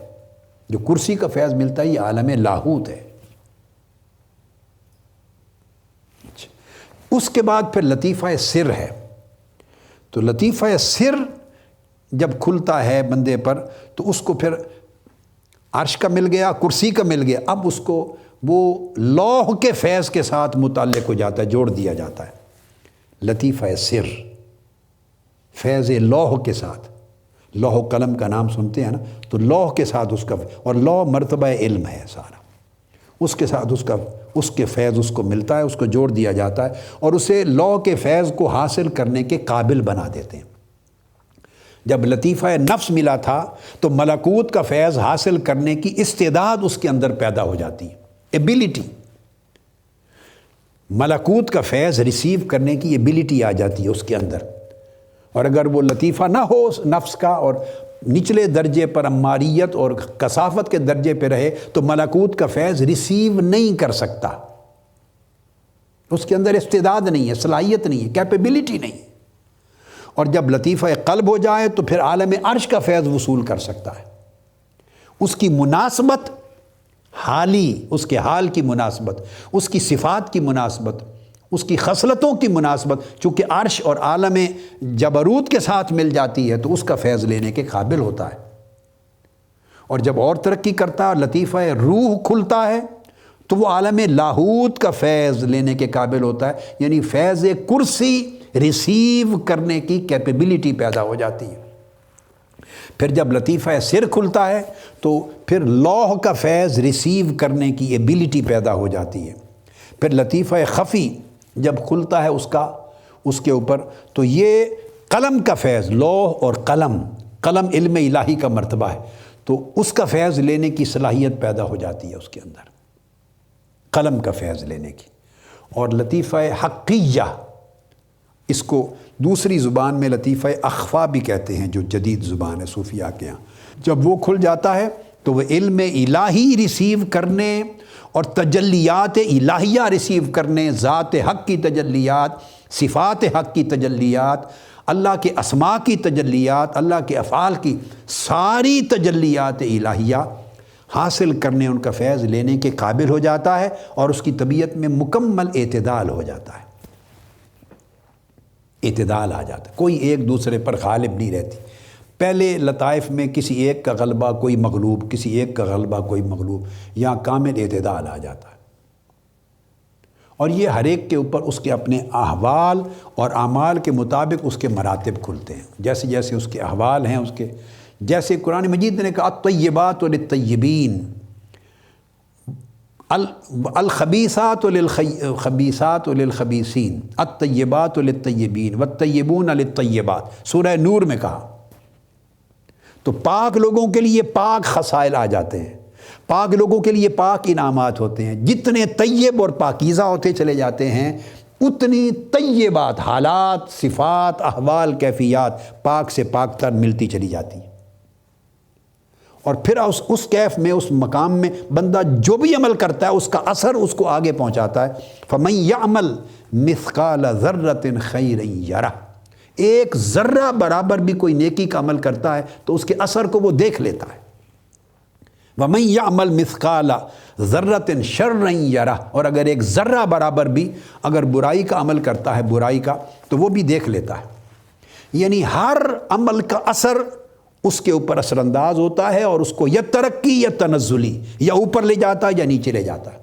جو کرسی کا فیض ملتا ہے یہ عالم لاہوت ہے۔ اس کے بعد پھر لطیفہ سر ہے، تو لطیفہ سر جب کھلتا ہے بندے پر، تو اس کو پھر عرش کا مل گیا، کرسی کا مل گیا، اب اس کو وہ لوح کے فیض کے ساتھ متعلق ہو جاتا ہے، جوڑ دیا جاتا ہے، لطیفہ سر، فیض لوح کے ساتھ، لوح و قلم کا نام سنتے ہیں نا، تو لوح کے ساتھ اس کا، اور لوح مرتبہ علم ہے سارا، اس کے ساتھ اس کے فیض اس کو ملتا ہے، اس کو جوڑ دیا جاتا ہے، اور اسے لوح کے فیض کو حاصل کرنے کے قابل بنا دیتے ہیں۔ جب لطیفہ نفس ملا تھا تو ملکوت کا فیض حاصل کرنے کی استعداد اس کے اندر پیدا ہو جاتی ہے، ایبیلٹی، ملکوت کا فیض ریسیو کرنے کی ایبیلٹی آ جاتی ہے اس کے اندر، اور اگر وہ لطیفہ نہ ہو نفس کا اور نچلے درجے پر اماریت اور کثافت کے درجے پہ رہے تو ملکوت کا فیض ریسیو نہیں کر سکتا، اس کے اندر استعداد نہیں ہے، صلاحیت نہیں ہے، کیپیبلٹی نہیں ہے۔ اور جب لطیفہ قلب ہو جائے تو پھر عالم عرش کا فیض وصول کر سکتا ہے، اس کی مناسبت حالی، اس کے حال کی مناسبت، اس کی صفات کی مناسبت، اس کی خصلتوں کی مناسبت، چونکہ عرش اور عالم جبروت کے ساتھ مل جاتی ہے تو اس کا فیض لینے کے قابل ہوتا ہے۔ اور جب اور ترقی کرتا ہے اور لطیفہ روح کھلتا ہے تو وہ عالم لاہوت کا فیض لینے کے قابل ہوتا ہے، یعنی فیض کرسی ریسیو کرنے کی کیپیبلٹی پیدا ہو جاتی ہے۔ پھر جب لطیفہ سر کھلتا ہے تو پھر لوح کا فیض ریسیو کرنے کی ایبلٹی پیدا ہو جاتی ہے۔ پھر لطیفہ خفی جب کھلتا ہے اس کے اوپر تو یہ قلم کا فیض، لوح اور قلم علم الہی کا مرتبہ ہے، تو اس کا فیض لینے کی صلاحیت پیدا ہو جاتی ہے اس کے اندر، قلم کا فیض لینے کی۔ اور لطیفہ حقیہ، اس کو دوسری زبان میں لطیفہ اخفا بھی کہتے ہیں، جو جدید زبان ہے صوفیاء کے ہاں، جب وہ کھل جاتا ہے تو وہ علم الہی ریسیو کرنے اور تجلیات الہیہ ریسیو کرنے، ذات حق کی تجلیات، صفات حق کی تجلیات، اللہ کے اسماء کی تجلیات، اللہ کے افعال کی ساری تجلیات الہیہ حاصل کرنے، ان کا فیض لینے کے قابل ہو جاتا ہے، اور اس کی طبیعت میں مکمل اعتدال ہو جاتا ہے، اعتدال آ جاتا ہے، کوئی ایک دوسرے پر غالب نہیں رہتی۔ پہلے لطائف میں کسی ایک کا غلبہ کوئی مغلوب، کسی ایک کا غلبہ کوئی مغلوب، یہاں کامل اعتدال آ جاتا ہے۔ اور یہ ہر ایک کے اوپر اس کے اپنے احوال اور اعمال کے مطابق اس کے مراتب کھلتے ہیں، جیسے جیسے اس کے احوال ہیں، اس کے جیسے قرآن مجید نے کہا الطیبات للطیبین، الخبیثات للخبیثات للخبیثین، الطیبات للطیبین والطیبون للطیبات، سورہ نور میں کہا۔ تو پاک لوگوں کے لیے پاک خصائل آ جاتے ہیں، پاک لوگوں کے لیے پاک انعامات ہوتے ہیں، جتنے طیب اور پاکیزہ ہوتے چلے جاتے ہیں اتنی طیبات، حالات، صفات، احوال، کیفیات پاک سے پاک تر ملتی چلی جاتی ہیں۔ اور پھر اس کیف میں، اس مقام میں بندہ جو بھی عمل کرتا ہے اس کا اثر اس کو آگے پہنچاتا ہے۔ فَمَن يَعْمَلْ مِثْقَالَ ذَرَّةٍ خَيْرًا يَرَهُ، ایک ذرہ برابر بھی کوئی نیکی کا عمل کرتا ہے تو اس کے اثر کو وہ دیکھ لیتا ہے۔ وَمَن يَعْمَلْ مِثْقَالَ ذَرَّةٍ شَرًّا يَرَهُ، اور اگر ایک ذرہ برابر بھی اگر برائی کا عمل کرتا ہے، برائی کا، تو وہ بھی دیکھ لیتا ہے۔ یعنی ہر عمل کا اثر اس کے اوپر اثر انداز ہوتا ہے، اور اس کو یا ترقی یا تنزلی، یا اوپر لے جاتا ہے یا نیچے لے جاتا ہے،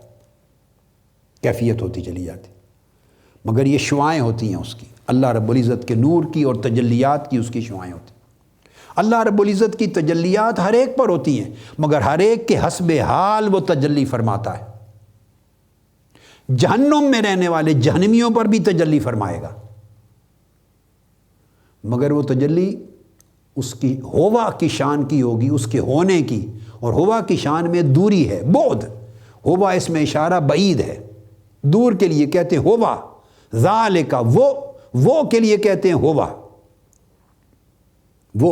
کیفیت ہوتی چلی جاتی۔ مگر یہ شعائیں ہوتی ہیں اس کی، اللہ رب العزت کے نور کی اور تجلیات کی، اس کی شعائیں ہوتی ہیں۔ اللہ رب العزت کی تجلیات ہر ایک پر ہوتی ہیں، مگر ہر ایک کے حسب حال وہ تجلی فرماتا ہے۔ جہنم میں رہنے والے جہنمیوں پر بھی تجلی فرمائے گا، مگر وہ تجلی اس کی ہوا کی شان کی ہوگی، اس کے ہونے کی، اور ہوا کی شان میں دوری ہے، بعد، ہوا اس میں اشارہ بعید ہے، دور کے لیے کہتے ہیں ہوا، ذالک، وہ کے لیے کہتے ہیں ہوا، وہ،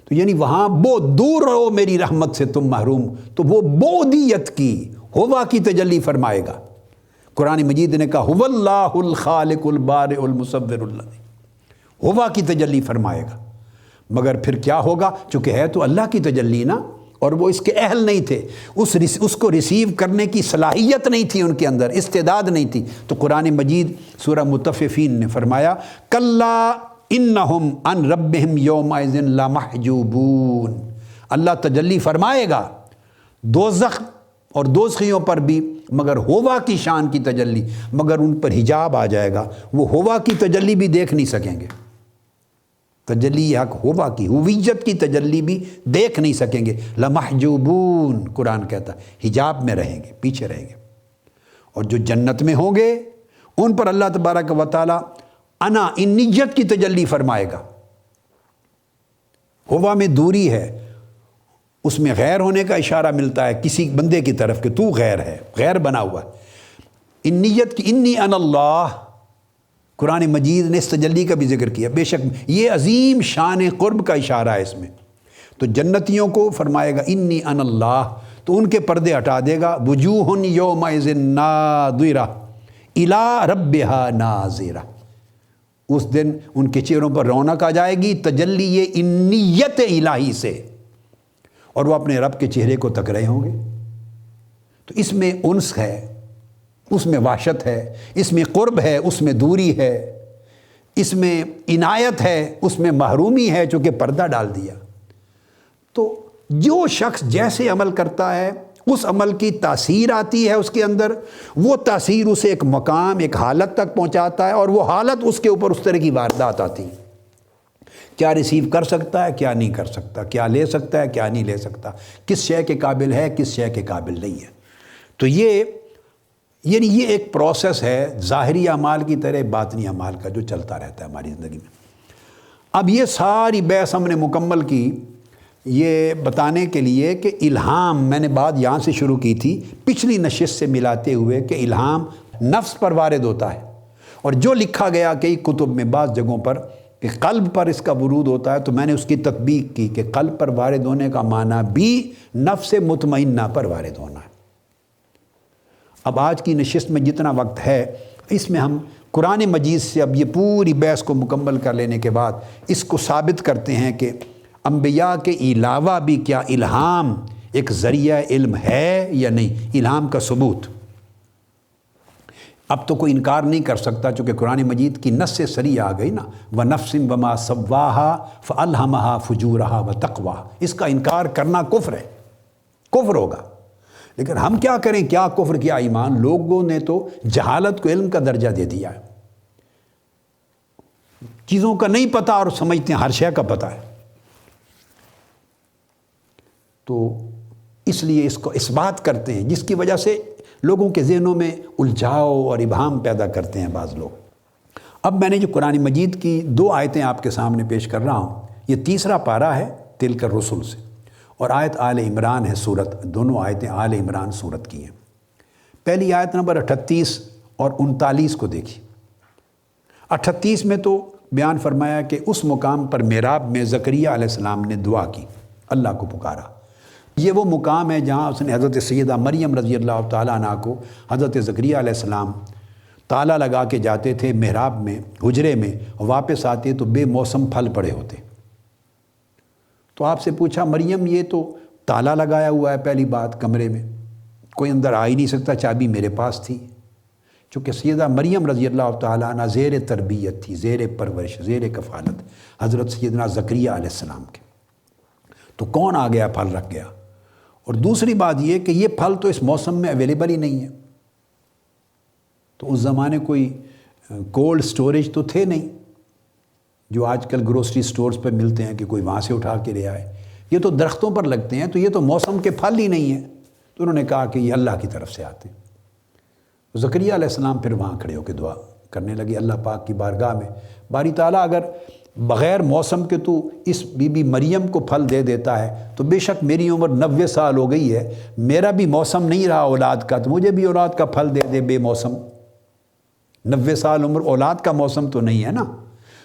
تو یعنی وہاں بہت دور رہو میری رحمت سے تم محروم، تو وہ بعدیت کی، ہوا کی تجلی فرمائے گا۔ قرآن مجید نے کہا هو اللہ الخالق البارئ المصور اللہ، ہوا کی تجلی فرمائے گا۔ مگر پھر کیا ہوگا، چونکہ ہے تو اللہ کی تجلی نا، اور وہ اس کے اہل نہیں تھے، اس کو ریسیو کرنے کی صلاحیت نہیں تھی ان کے اندر، استعداد نہیں تھی، تو قرآن مجید سورہ مطففین نے فرمایا کلا انہم عن ربہم یومئذ لمحجوبون، اللہ تجلی فرمائے گا دوزخ اور دوزخیوں پر بھی، مگر ہوا کی شان کی تجلی، مگر ان پر حجاب آ جائے گا، وہ ہوا کی تجلی بھی دیکھ نہیں سکیں گے، تجلی حق ہوا کی، ہویت کی تجلی بھی دیکھ نہیں سکیں گے، لمحجوبون قرآن کہتا ہے حجاب میں رہیں گے، پیچھے رہیں گے۔ اور جو جنت میں ہوں گے ان پر اللہ تبارک و تعالی انا انیت کی تجلی فرمائے گا۔ ہوا میں دوری ہے، اس میں غیر ہونے کا اشارہ ملتا ہے کسی بندے کی طرف کہ تو غیر ہے، غیر بنا ہوا ہے۔ انیت کی، انی انا اللہ، قرآن مجید نے اس تجلی کا بھی ذکر کیا، بے شک یہ عظیم شان قرب کا اشارہ ہے اس میں۔ تو جنتیوں کو فرمائے گا انی انا اللہ، تو ان کے پردے ہٹا دے گا، وجوہ یومئذ ناظرہ الی ربہا ناظرہ، اس دن ان کے چہروں پر رونق آ جائے گی تجلی انیت الہی سے، اور وہ اپنے رب کے چہرے کو تک رہے ہوں گے. تو اس میں انس ہے، اس میں وحشت ہے، اس میں قرب ہے، اس میں دوری ہے، اس میں عنایت ہے، اس میں محرومی ہے، چونکہ پردہ ڈال دیا. تو جو شخص جیسے عمل کرتا ہے اس عمل کی تاثیر آتی ہے اس کے اندر، وہ تاثیر اسے ایک مقام، ایک حالت تک پہنچاتا ہے، اور وہ حالت اس کے اوپر اس طرح کی واردات آتی. کیا ریسیو کر سکتا ہے، کیا نہیں کر سکتا، کیا لے سکتا ہے، کیا نہیں لے سکتا، کس شے کے قابل ہے، کس شے کے قابل نہیں ہے. تو یہ ایک پروسیس ہے ظاہری اعمال کی طرح باطنی اعمال کا جو چلتا رہتا ہے ہماری زندگی میں. اب یہ ساری بحث ہم نے مکمل کی یہ بتانے کے لیے کہ الہام، میں نے بات یہاں سے شروع کی تھی پچھلی نشست سے ملاتے ہوئے، کہ الہام نفس پر وارد ہوتا ہے، اور جو لکھا گیا کئی کتب میں بعض جگہوں پر کہ قلب پر اس کا ورود ہوتا ہے، تو میں نے اس کی تطبیق کی کہ قلب پر وارد ہونے کا معنی بھی نفس مطمئنہ پر وارد ہونا ہے. اب آج کی نشست میں جتنا وقت ہے اس میں ہم قرآن مجید سے اب یہ پوری بحث کو مکمل کر لینے کے بعد اس کو ثابت کرتے ہیں کہ انبیاء کے علاوہ بھی کیا الہام ایک ذریعہ علم ہے یا نہیں. الہام کا ثبوت اب تو کوئی انکار نہیں کر سکتا، چونکہ قرآن مجید کی نص سے صریح آ گئی نا، وَنَفْسٍ وَمَا سَوَّاهَا فَأَلْهَمَهَا فُجُورَهَا وَتَقْوَاهَا. اس کا انکار کرنا کفر ہے، کفر ہوگا. لیکن ہم کیا کریں، کیا کفر کیا ایمان. لوگوں نے تو جہالت کو علم کا درجہ دے دیا ہے، چیزوں کا نہیں پتہ اور سمجھتے ہیں ہر شے کا پتہ ہے. تو اس لیے اس کو اثبات کرتے ہیں، جس کی وجہ سے لوگوں کے ذہنوں میں الجھاؤ اور ابہام پیدا کرتے ہیں بعض لوگ. اب میں نے جو قرآن مجید کی 2 آیتیں آپ کے سامنے پیش کر رہا ہوں، یہ تیسرا پارہ ہے تلک الرسل سے، اور آیت آل عمران ہے سورت. دونوں آیتیں آل عمران سورت کی ہیں. پہلی آیت نمبر 38 اور 39 کو دیکھیے. 38 میں تو بیان فرمایا کہ اس مقام پر محراب میں زکریا علیہ السلام نے دعا کی، اللہ کو پکارا. یہ وہ مقام ہے جہاں اس نے حضرت سیدہ مریم رضی اللہ تعالیٰ عنہ کو حضرت زکریا علیہ السلام تالا لگا کے جاتے تھے محراب میں، حجرے میں، واپس آتے تو بے موسم پھل پڑے ہوتے. تو آپ سے پوچھا مریم یہ تو تالا لگایا ہوا ہے پہلی بات کمرے میں، کوئی اندر آ ہی نہیں سکتا، چابی میرے پاس تھی. چونکہ سیدہ مریم رضی اللہ تعالیٰ عنہ زیر تربیت تھی، زیر پرورش، زیر کفالت حضرت سیدنا زکریا علیہ السلام کے. تو کون آ گیا پھل رکھ گیا. اور دوسری بات یہ کہ یہ پھل تو اس موسم میں اویلیبل ہی نہیں ہے. تو اس زمانے کوئی کولڈ سٹوریج تو تھے نہیں جو آج کل گروسری سٹورز پہ ملتے ہیں کہ کوئی وہاں سے اٹھا کے لے آئے. یہ تو درختوں پر لگتے ہیں، تو یہ تو موسم کے پھل ہی نہیں ہیں. تو انہوں نے کہا کہ یہ اللہ کی طرف سے آتے ہیں. زکریا علیہ السلام پھر وہاں کھڑے ہو کے دعا کرنے لگے اللہ پاک کی بارگاہ میں، باری تعالیٰ اگر بغیر موسم کے تو اس بی بی مریم کو پھل دے دیتا ہے تو بے شک میری عمر 90 سال ہو گئی ہے، میرا بھی موسم نہیں رہا اولاد کا، تو مجھے بھی اولاد کا پھل دے دے بے موسم. 90 سال عمر اولاد کا موسم تو نہیں ہے نا،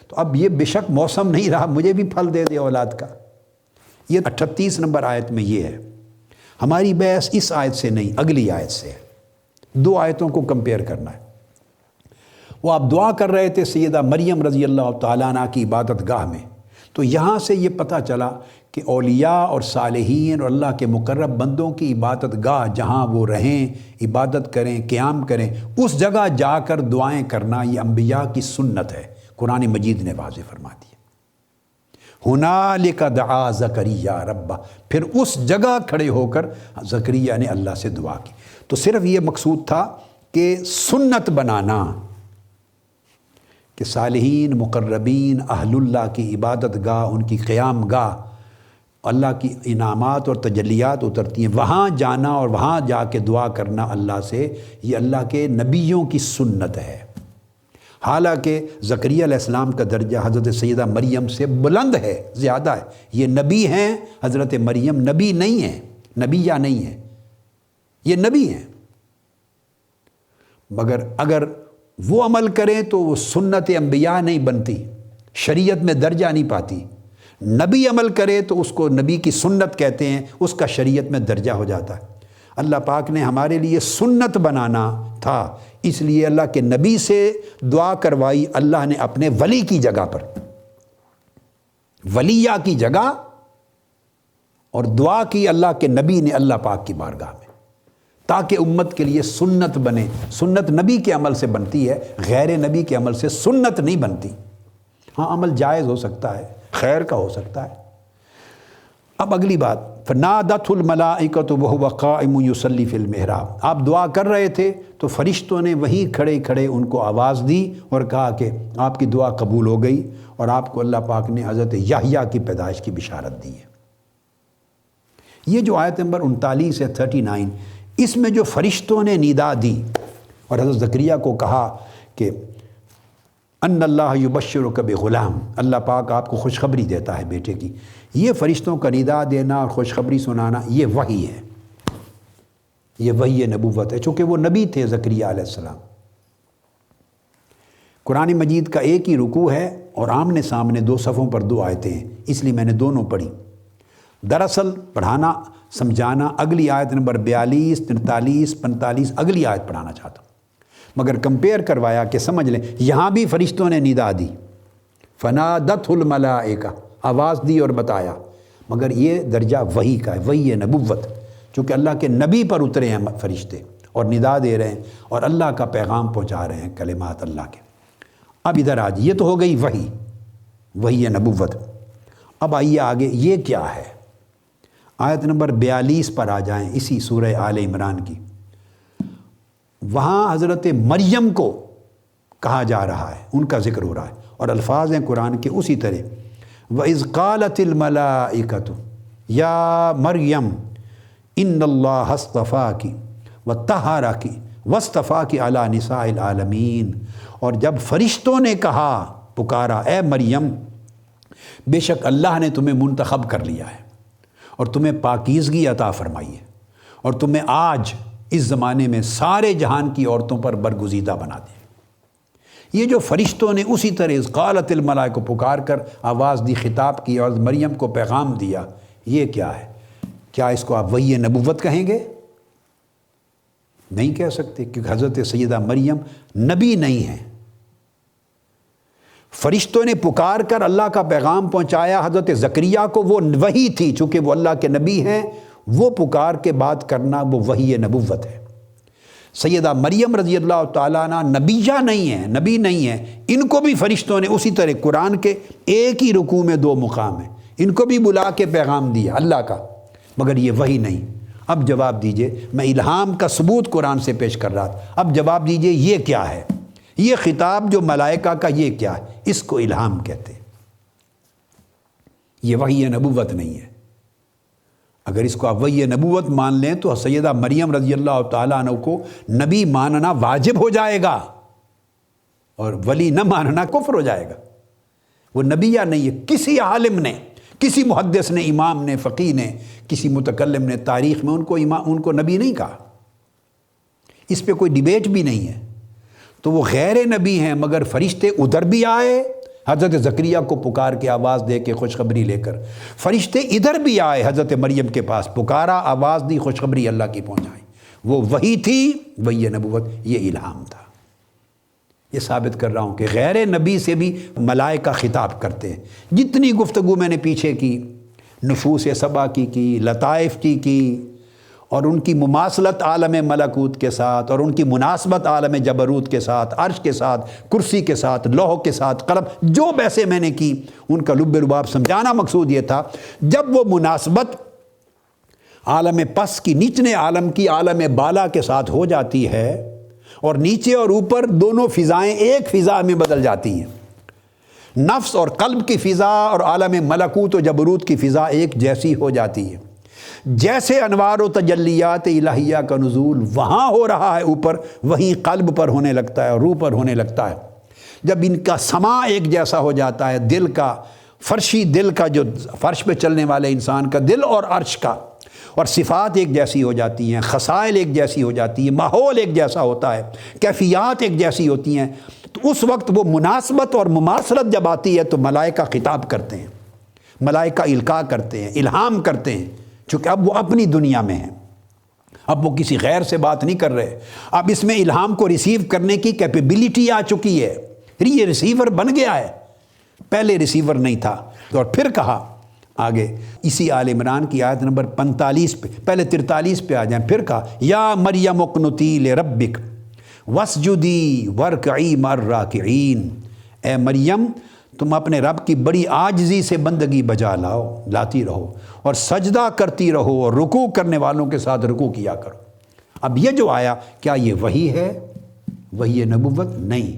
تو اب یہ بے شک موسم نہیں رہا، مجھے بھی پھل دے دے اولاد کا. یہ 38 نمبر آیت میں یہ ہے. ہماری بحث اس آیت سے نہیں، اگلی آیت سے ہے. 2 آیتوں کو کمپیئر کرنا ہے. وہ آپ دعا کر رہے تھے سیدہ مریم رضی اللہ تعالیٰ عنہ کی عبادت گاہ میں، تو یہاں سے یہ پتہ چلا کہ اولیاء اور صالحین اور اللہ کے مقرب بندوں کی عبادت گاہ جہاں وہ رہیں، عبادت کریں، قیام کریں، اس جگہ جا کر دعائیں کرنا یہ انبیاء کی سنت ہے. قرآن مجید نے واضح فرما دیا. ہنالک دعا زکریا ربہ، پھر اس جگہ کھڑے ہو کر زکریا نے اللہ سے دعا کی. تو صرف یہ مقصود تھا کہ سنت بنانا کہ صالحین، مقربین، اہل اللہ کی عبادت گاہ، ان کی قیام گاہ، اللہ کی انعامات اور تجلیات اترتی ہیں، وہاں جانا اور وہاں جا کے دعا کرنا اللہ سے، یہ اللہ کے نبیوں کی سنت ہے. حالانکہ زکریا علیہ السلام کا درجہ حضرت سیدہ مریم سے بلند ہے، زیادہ ہے. یہ نبی ہیں، حضرت مریم نبی نہیں ہیں، نبی یا نہیں ہیں، یہ نبی ہیں. مگر اگر وہ عمل کریں تو وہ سنت انبیاء نہیں بنتی، شریعت میں درجہ نہیں پاتی. نبی عمل کرے تو اس کو نبی کی سنت کہتے ہیں، اس کا شریعت میں درجہ ہو جاتا ہے. اللہ پاک نے ہمارے لیے سنت بنانا تھا، اس لیے اللہ کے نبی سے دعا کروائی اللہ نے اپنے ولی کی جگہ پر. ولیہ کی جگہ اور دعا کی اللہ کے نبی نے اللہ پاک کی بارگاہ میں، تاکہ امت کے لیے سنت بنے۔ سنت نبی کے عمل سے بنتی ہے، غیر نبی کے عمل سے سنت نہیں بنتی۔ ہاں عمل جائز ہو سکتا ہے، خیر کا ہو سکتا ہے۔ اب اگلی بات، فنادت الملائکۃ وہو قائم یصلی فی المحراب، آپ دعا کر رہے تھے تو فرشتوں نے وہیں کھڑے کھڑے ان کو آواز دی اور کہا کہ آپ کی دعا قبول ہو گئی، اور آپ کو اللہ پاک نے حضرت یحییٰ کی پیدائش کی بشارت دی ہے۔ یہ جو آیت نمبر 39 ہے 39، اس میں جو فرشتوں نے ندا دی اور حضرت زکریا کو کہا کہ ان اللہ یبشرک بغلام، اللہ پاک آپ کو خوشخبری دیتا ہے بیٹے کی، یہ فرشتوں کا ندا دینا اور خوشخبری سنانا یہ وحی ہے، یہ وحی نبوت ہے، چونکہ وہ نبی تھے زکریا علیہ السلام۔ قرآن مجید کا ایک ہی رکوع ہے اور آمنے سامنے 2 صفوں پر 2 آیتیں ہیں، اس لیے میں نے دونوں پڑھی۔ دراصل پڑھانا سمجھانا اگلی آیت نمبر 42 43 45 اگلی آیت پڑھانا چاہتا ہوں، مگر کمپیئر کروایا کہ سمجھ لیں یہاں بھی فرشتوں نے ندا دی، فنادت الملائکہ، آواز دی اور بتایا، مگر یہ درجہ وحی کا ہے، وحی نبوت، چونکہ اللہ کے نبی پر اترے ہیں فرشتے اور ندا دے رہے ہیں اور اللہ کا پیغام پہنچا رہے ہیں، کلمات اللہ کے۔ اب ادھر آج یہ تو ہو گئی وحی نبوت۔ اب آئیے آگے، یہ کیا ہے؟ آیت نمبر 42 پر آ جائیں، اسی سورہ آل عمران کی۔ وہاں حضرت مریم کو کہا جا رہا ہے، ان کا ذکر ہو رہا ہے، اور الفاظ ہیں قرآن کے اسی طرح، وَإِذْ قَالَتِ الْمَلَائِكَةُ يَا مَرْيَمْ إِنَّ اللَّهَ اصْطَفَاكِ وَطَهَّرَكِ وَاصْطَفَاكِ عَلَى نِسَاءِ الْعَالَمِينَ، اور جب فرشتوں نے کہا، پکارا، اے مریم بے شک اللہ نے تمہیں منتخب کر لیا ہے اور تمہیں پاکیزگی عطا فرمائی ہے، اور تمہیں آج اس زمانے میں سارے جہان کی عورتوں پر برگزیدہ بنا دیا۔ یہ جو فرشتوں نے اسی طرح اذ قالت الملائکہ کو پکار کر آواز دی، خطاب کی اور مریم کو پیغام دیا، یہ کیا ہے؟ کیا اس کو آپ وحی نبوت کہیں گے؟ نہیں کہہ سکتے، کیونکہ حضرت سیدہ مریم نبی نہیں ہیں۔ فرشتوں نے پکار کر اللہ کا پیغام پہنچایا حضرت زکریا کو، وہ وحی تھی، چونکہ وہ اللہ کے نبی ہیں، وہ پکار کے بات کرنا وہ وحی نبوت ہے۔ سیدہ مریم رضی اللہ تعالیٰ عنہ نبیہ نہیں ہیں، نبی نہیں ہیں، ان کو بھی فرشتوں نے اسی طرح قرآن کے ایک ہی رکوع میں 2 مقام ہیں، ان کو بھی بلا کے پیغام دیا اللہ کا، مگر یہ وحی نہیں۔ اب جواب دیجئے، میں الہام کا ثبوت قرآن سے پیش کر رہا تھا، اب جواب دیجئے یہ کیا ہے؟ یہ خطاب جو ملائکہ کا یہ کیا ہے؟ اس کو الہام کہتے ہیں، یہ وحی نبوت نہیں ہے۔ اگر اس کو آپ وحی نبوت مان لیں تو سیدہ مریم رضی اللہ تعالیٰ عنہ کو نبی ماننا واجب ہو جائے گا، اور ولی نہ ماننا کفر ہو جائے گا۔ وہ نبیہ نہیں ہے، کسی عالم نے، کسی محدث نے، امام نے، فقیہ نے، کسی متکلم نے تاریخ میں ان کو نبی نہیں کہا، اس پہ کوئی ڈیبیٹ بھی نہیں ہے۔ تو وہ غیر نبی ہیں، مگر فرشتے ادھر بھی آئے، حضرت زکریا کو پکار کے آواز دے کے خوشخبری لے کر، فرشتے ادھر بھی آئے حضرت مریم کے پاس، پکارا، آواز دی، خوشخبری اللہ کی پہنچائی، وہ وحی تھی، وہی نبوت، یہ الہام تھا۔ یہ ثابت کر رہا ہوں کہ غیر نبی سے بھی ملائکہ خطاب کرتے ہیں۔ جتنی گفتگو میں نے پیچھے کی، نفوس سبا کی، لطائف کی، اور ان کی مماثلت عالم ملکوت کے ساتھ، اور ان کی مناسبت عالم جبروت کے ساتھ، عرش کے ساتھ، کرسی کے ساتھ، لوح کے ساتھ، قلم، جو بحثیں میں نے کی، ان کا لب لباب سمجھانا مقصود یہ تھا، جب وہ مناسبت عالم پس کی، نچلے عالم کی عالم بالا کے ساتھ ہو جاتی ہے، اور نیچے اور اوپر دونوں فضائیں ایک فضا میں بدل جاتی ہیں، نفس اور قلب کی فضا اور عالم ملکوت و جبروت کی فضا ایک جیسی ہو جاتی ہے، جیسے انوار و تجلیات الہیہ کا نزول وہاں ہو رہا ہے اوپر، وہیں قلب پر ہونے لگتا ہے اور روح پر ہونے لگتا ہے۔ جب ان کا سما ایک جیسا ہو جاتا ہے، دل کا، فرشی دل کا، جو فرش پہ چلنے والے انسان کا دل اور عرش کا، اور صفات ایک جیسی ہو جاتی ہیں، خصائل ایک جیسی ہو جاتی ہیں، ماحول ایک جیسا ہوتا ہے، کیفیات ایک جیسی ہوتی ہیں، تو اس وقت وہ مناسبت اور مماثلت جب آتی ہے تو ملائکہ خطاب کرتے ہیں، ملائکہ القاء کرتے ہیں، الہام کرتے ہیں، چونکہ اب وہ اپنی دنیا میں ہیں، اب وہ کسی غیر سے بات نہیں کر رہے، اب اس میں الہام کو ریسیو کرنے کی کیپیبلٹی آ چکی ہے، یہ ریسیور بن گیا ہے، پہلے ریسیور نہیں تھا۔ اور پھر کہا آگے اسی آل عمران کی آیت نمبر 45 پہ، پہلے 43 پہ آ جائیں، پھر کہا یا مریم اقنتی لربک واسجدی ورکعی مع الراکعین، اے مریم تم اپنے رب کی بڑی عاجزی سے بندگی بجا لاتی رہو اور سجدہ کرتی رہو اور رکوع کرنے والوں کے ساتھ رکوع کیا کرو۔ اب یہ جو آیا، کیا یہ وحی ہے؟ وحی نبوت نہیں،